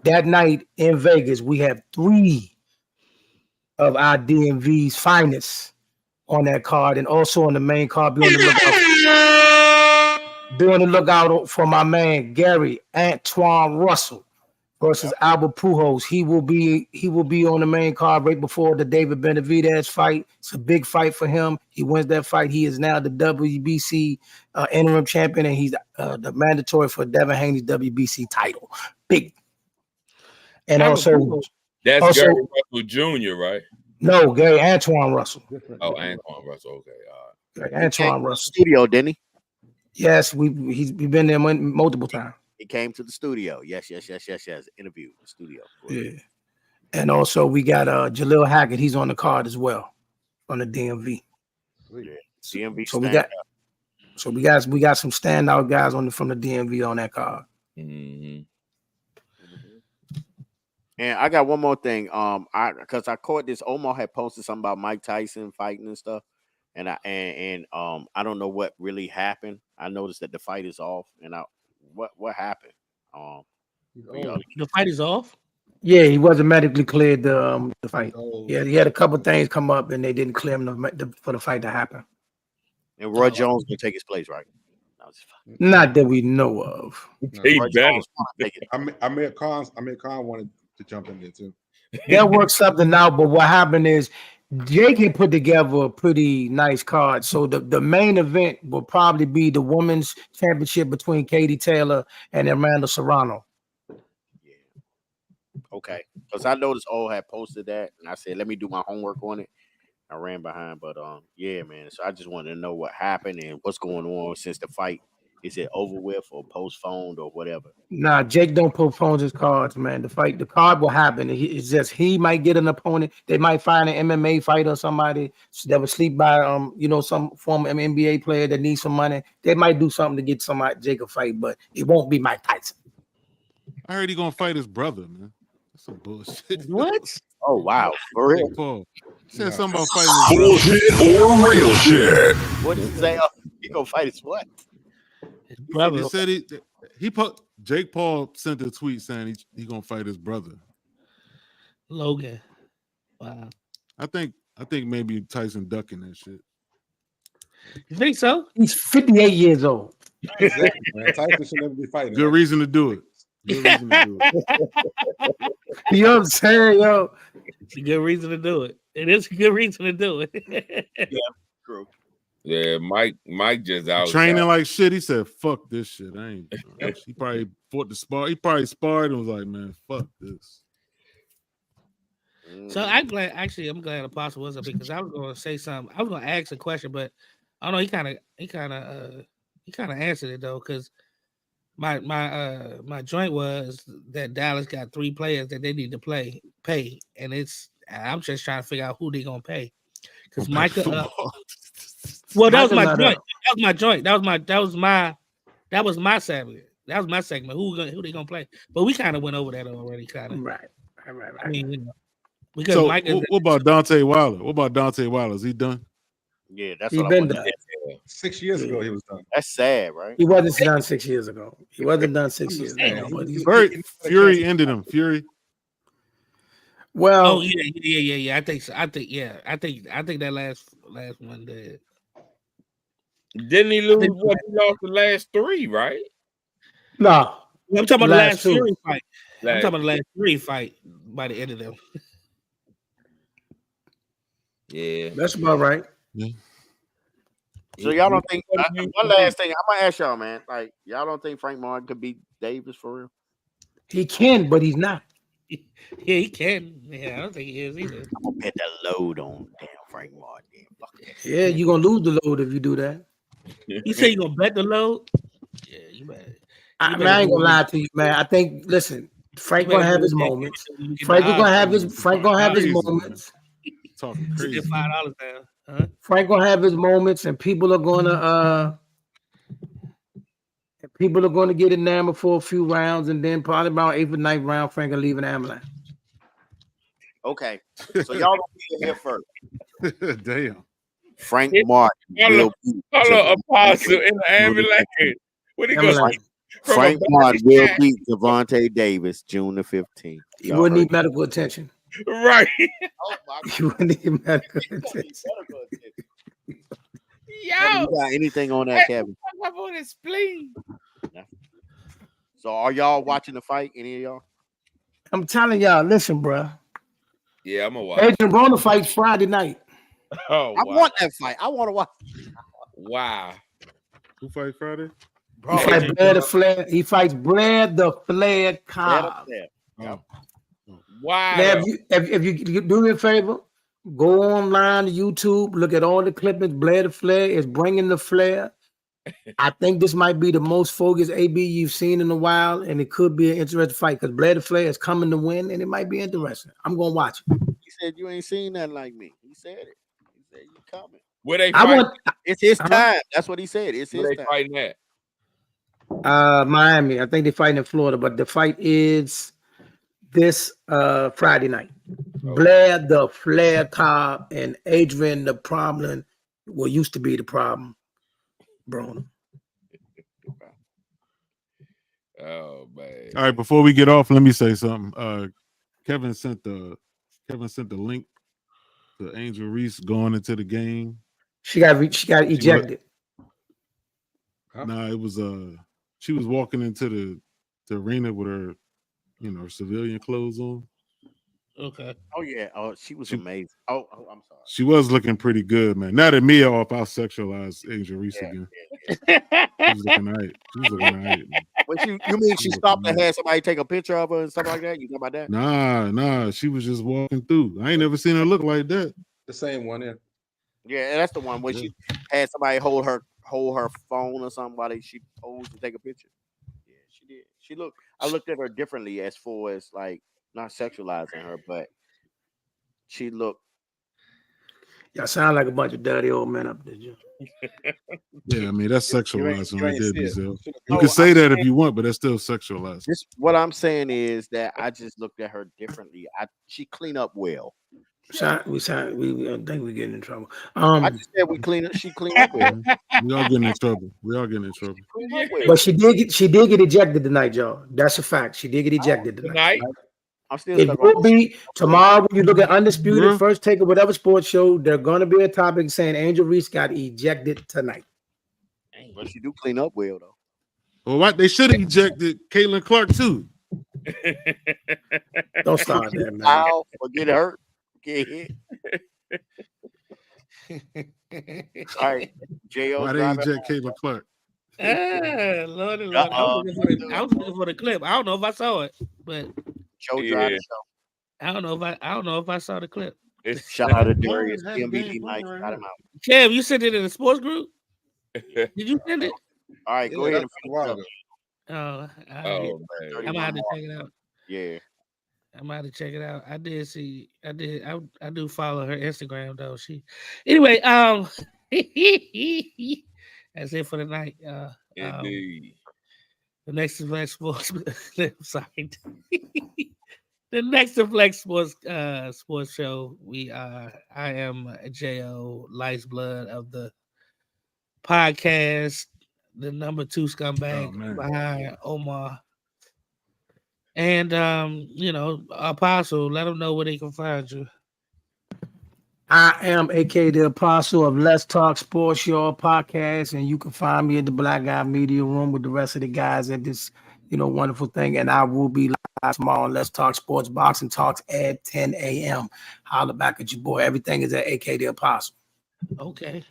that night in Vegas we have 3 of our DMV's finest on that card, and also on the main card. Be on the lookout for my man Gary Antoine Russell versus Albert Pujols. He will be on the main card right before the David Benavidez fight. It's a big fight for him. He wins that fight. He is now the WBC interim champion, and he's the mandatory for Devin Haney's WBC title. Big. And also Gary Russell Jr., right? No, Gary Antoine Russell. Oh, Antoine Russell. Okay, Gary Antoine Russell. Studio, didn't he? Yes, we've been there multiple times. He came to the studio. Yes. Interview the studio. Yeah. And also we got Jalil Hackett. He's on the card as well on the DMV. Yeah. DMV So we got some standout guys from the DMV on that card. Mm-hmm. And I got one more thing. Because I caught this. Omar had posted something about Mike Tyson fighting and stuff, and I don't know what really happened. I noticed that the fight is off, and what happened? The fight is off. Yeah, he wasn't medically cleared the fight. Yeah, he had a couple things come up, and they didn't clear him for the fight to happen. And Roy Jones will take his place, right? Not that we know of. No. Amir Khan wanted to jump in there too. They'll work something out, but what happened is Jake had put together a pretty nice card. So the main event will probably be the women's championship between Katie Taylor and Amanda Serrano. Yeah. Okay. Because I noticed had posted that, and I said, let me do my homework on it. I ran behind, but yeah, man. So I just wanted to know what happened and what's going on since the fight. Is it over with or postponed or whatever? Nah, Jake don't postpone his cards, man. The card will happen. It's just he might get an opponent. They might find an MMA fighter or somebody that would sleep by some former NBA player that needs some money. They might do something to get Jake a fight, but it won't be Mike Tyson. I heard he gonna fight his brother, man. That's some bullshit. What? Oh wow, for real? Paul said something about fighting his bullshit or real shit. What did he say? He gonna fight his what? He said Jake Paul sent a tweet saying he gonna fight his brother Logan. Wow. I think maybe Tyson ducking that shit. You think so? He's 58 years old. Exactly, man. Tyson should never be fighting. Good reason to do it. Good reason to do it. You know what I'm saying, yo? It's a good reason to do it. It is a good reason to do it. Yeah, true. Yeah, Mike just out training like shit. He said, "Fuck this shit." He probably fought the spar. He probably sparred and was like, "Man, fuck this." So I'm glad Apostle wasn't, because I was going to say something. I was going to ask a question, but I don't know. He kind of answered it though, because my joint was that Dallas got 3 players that they need to pay, and I'm just trying to figure out who they gonna pay, because Micah. Well, that was my joint. That was my joint. That was my segment. That was my segment. Who they gonna play? But we kind of went over that already, kind of. Right. I mean, because so Micah, what about Dante Wilder? What about Dante Wilder? Is he done? Yeah, that's he what been I done. 6 years ago, he was done. That's sad, right? He wasn't done 6 years ago. He wasn't done 6 years ago. But Fury ended him. Fury. Well, yeah. I think so. I think that last one did. Didn't he lose? He lost the last 3, right? No, I'm talking about the last 2 Fury fight. I'm talking about the last 3 fight by the end of them. Yeah, that's about right. Yeah. So y'all don't think? One last thing, I'm gonna ask y'all, man. Like, y'all don't think Frank Martin could beat Davis for real? He can, but he's not. Yeah, he can. Yeah, I don't think he is either. I'm gonna put the load on damn Frank Martin. Fuck that. Yeah, you're gonna lose the load if you do that. You say you gonna bet the load? Yeah, you better. I ain't gonna lie to you, man. I think, listen, Frank gonna have his moments. Frank gonna have his moments. Talking crazy. $5 down. Huh? Frank gonna have his moments, and people are gonna get enamored for a few rounds, and then probably about 8th or 9th round, Frank will leave an ambulance. Okay, so y'all don't be here first. Damn. Frank Martin will beat Apostle in the ambulance. What he going? Frank Martin will beat Gervonta Davis June the 15th. He wouldn't need medical attention. Right. Oh my God. He wouldn't need medical attention. Yo, You got anything on that, Kevin? I'm on his spleen. So are y'all watching the fight? Any of y'all? I'm telling y'all, listen, bro. Yeah, I'm gonna watch. Adrian Broner fights Friday night. Oh, I want that fight. I want to watch. Wow. Who fight Friday? He fights Blair the Flair. He fights Blair the Flair Cobb. Oh. Wow. Now, if you do me a favor, go online to YouTube, look at all the clippings. Blair the Flair is bringing the flair. I think this might be the most focused AB you've seen in a while, and it could be an interesting fight because Blair the Flair is coming to win, and it might be interesting. I'm gonna watch it. He said you ain't seen nothing like me. He said it. You coming? Where they fighting? It's his time. That's what he said. It's his Where they time. fighting at? Miami. I think they're fighting in Florida, but the fight is this Friday night. Blair the Flair Cobb and Adrian the Problem. What used to be the problem, Bruno. Oh man! All right, before we get off, let me say something. Kevin sent the link to Angel Reese going into the game. She got ejected. Nah, it was she was walking into the arena with her, her civilian clothes on. Okay. Oh yeah. Oh, she was amazing. Oh, I'm sorry. She was looking pretty good, man. Now that Mia off, I'll sexualize Angel Reese again. She was looking all right. She was looking all right. You mean she stopped and had somebody take a picture of her and stuff like that? You know about that? Nah. She was just walking through. I ain't never seen her look like that. The same one, yeah. Yeah, that's the one where she had somebody hold her phone or somebody. She posed to take a picture. Yeah, she did. I looked at her differently as far as like not sexualizing her, but she looked. Y'all sound like a bunch of dirty old men up there, Joe. Yeah, I mean that's sexualizing right there, Bizel. You No, can say that if you want, but that's still sexualizing. What I'm saying is that I just looked at her differently. She cleaned up well. We I think we're getting in trouble. I just said she cleaned up well. We all getting in trouble. But she did get ejected tonight, y'all. That's a fact. She did get ejected tonight. I'm still it will be tomorrow when you look at Undisputed First Take of whatever sports show. They're going to be a topic saying Angel Reese got ejected tonight. But she do clean up well though. Well, what they should have ejected Caitlin Clark too. Don't start that, man. Ow, or get hurt. Get hit. All right, J.O. Why they eject Caitlin Clark? Lord. I was looking for the clip. I don't know if I saw it, but Joe drive the show. I don't know if I saw the clip. Shout out to Darius. MBD night. Shout him out. Kev, you sent it in the sports group? Did you send it? All right, go ahead and finish up. Oh, man. I'm gonna have to check it out. Yeah. I'm gonna have to check it out. I do follow her Instagram though. Anyway, that's it for the night. Indeed. The Next2Flex Sports. Sorry. The Next2Flex Sports Show. I am J.O. Lifeblood of the podcast, the number 2 scumbag behind Omar. And Apostle, let them know where they can find you. I am aka the Apostle of Let's Talk Sports, your podcast, and you can find me at the Black Guy Media Room with the rest of the guys at this, wonderful thing. And I will be live tomorrow on Let's Talk Sports Boxing Talks at 10 a.m. Holla back at your boy. Everything is at aka the Apostle. Okay.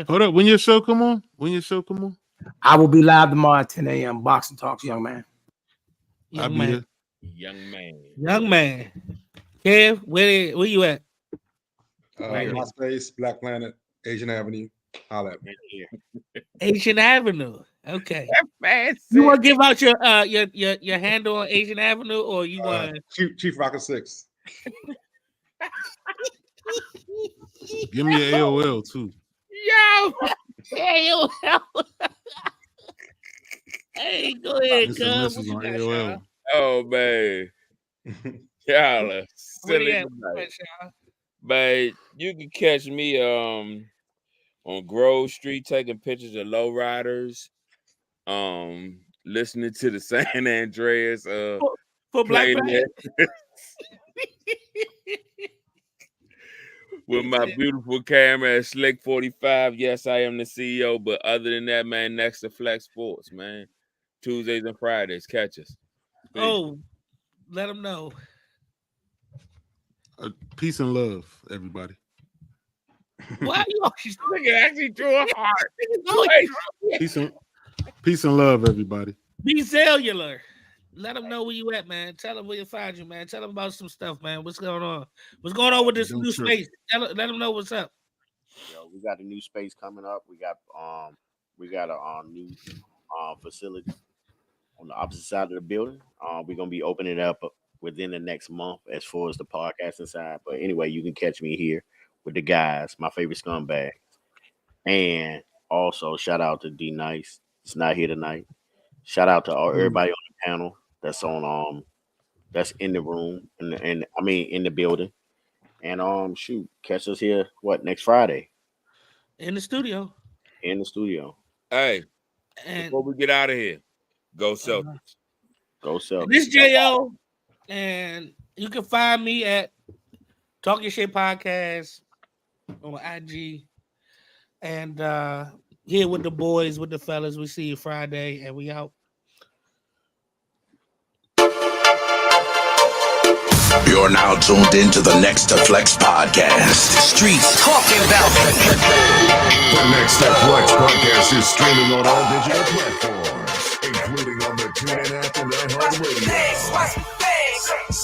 Hold up. When your show come on? I will be live tomorrow at 10 a.m. Boxing Talks, young man. Young man. Kev, where you at? MySpace, Black Planet, Asian Avenue. Holla at me. Asian Avenue. Okay. You want to give out your handle on Asian Avenue, or you want Chief Rocker 6? Give me your AOL too. Yo, AOL. Hey, go ahead, cuz. Oh man, y'all are silly. But you can catch me on Grove Street taking pictures of lowriders, listening to the San Andreas for Black with my beautiful camera at Slick 45. Yes, I am the CEO. But other than that, man, Next2Flex Sports, man. Tuesdays and Fridays, catch us. Peace. Oh, let them know. Peace and love, everybody. Why you actually drew a heart? Peace and love, everybody. Be cellular. Let them know where you at, man. Tell them where you find you, man. Tell them about some stuff, man. What's going on? What's going on with this new space? Let them know what's up. Yo, we got a new space coming up. We got a new facility on the opposite side of the building. We're gonna be opening it up within the next month as far as the podcasting side. But anyway, you can catch me here with the guys, my favorite scumbag. And also shout out to D Nice. It's not here tonight. Shout out to everybody on the panel that's on that's in the room and in the building. And shoot, catch us here next Friday in the studio. Hey, before we get out of here, go Celtics. Go Celtics. This Jo, and you can find me at Talking Shit Podcast on IG, and here with the boys, with the fellas. We see you Friday, and we out. You're now tuned into the Next2Flex podcast. Streets talking about the Next2Flex podcast is streaming on all digital platforms, including on the TuneIn app and iHeartRadio.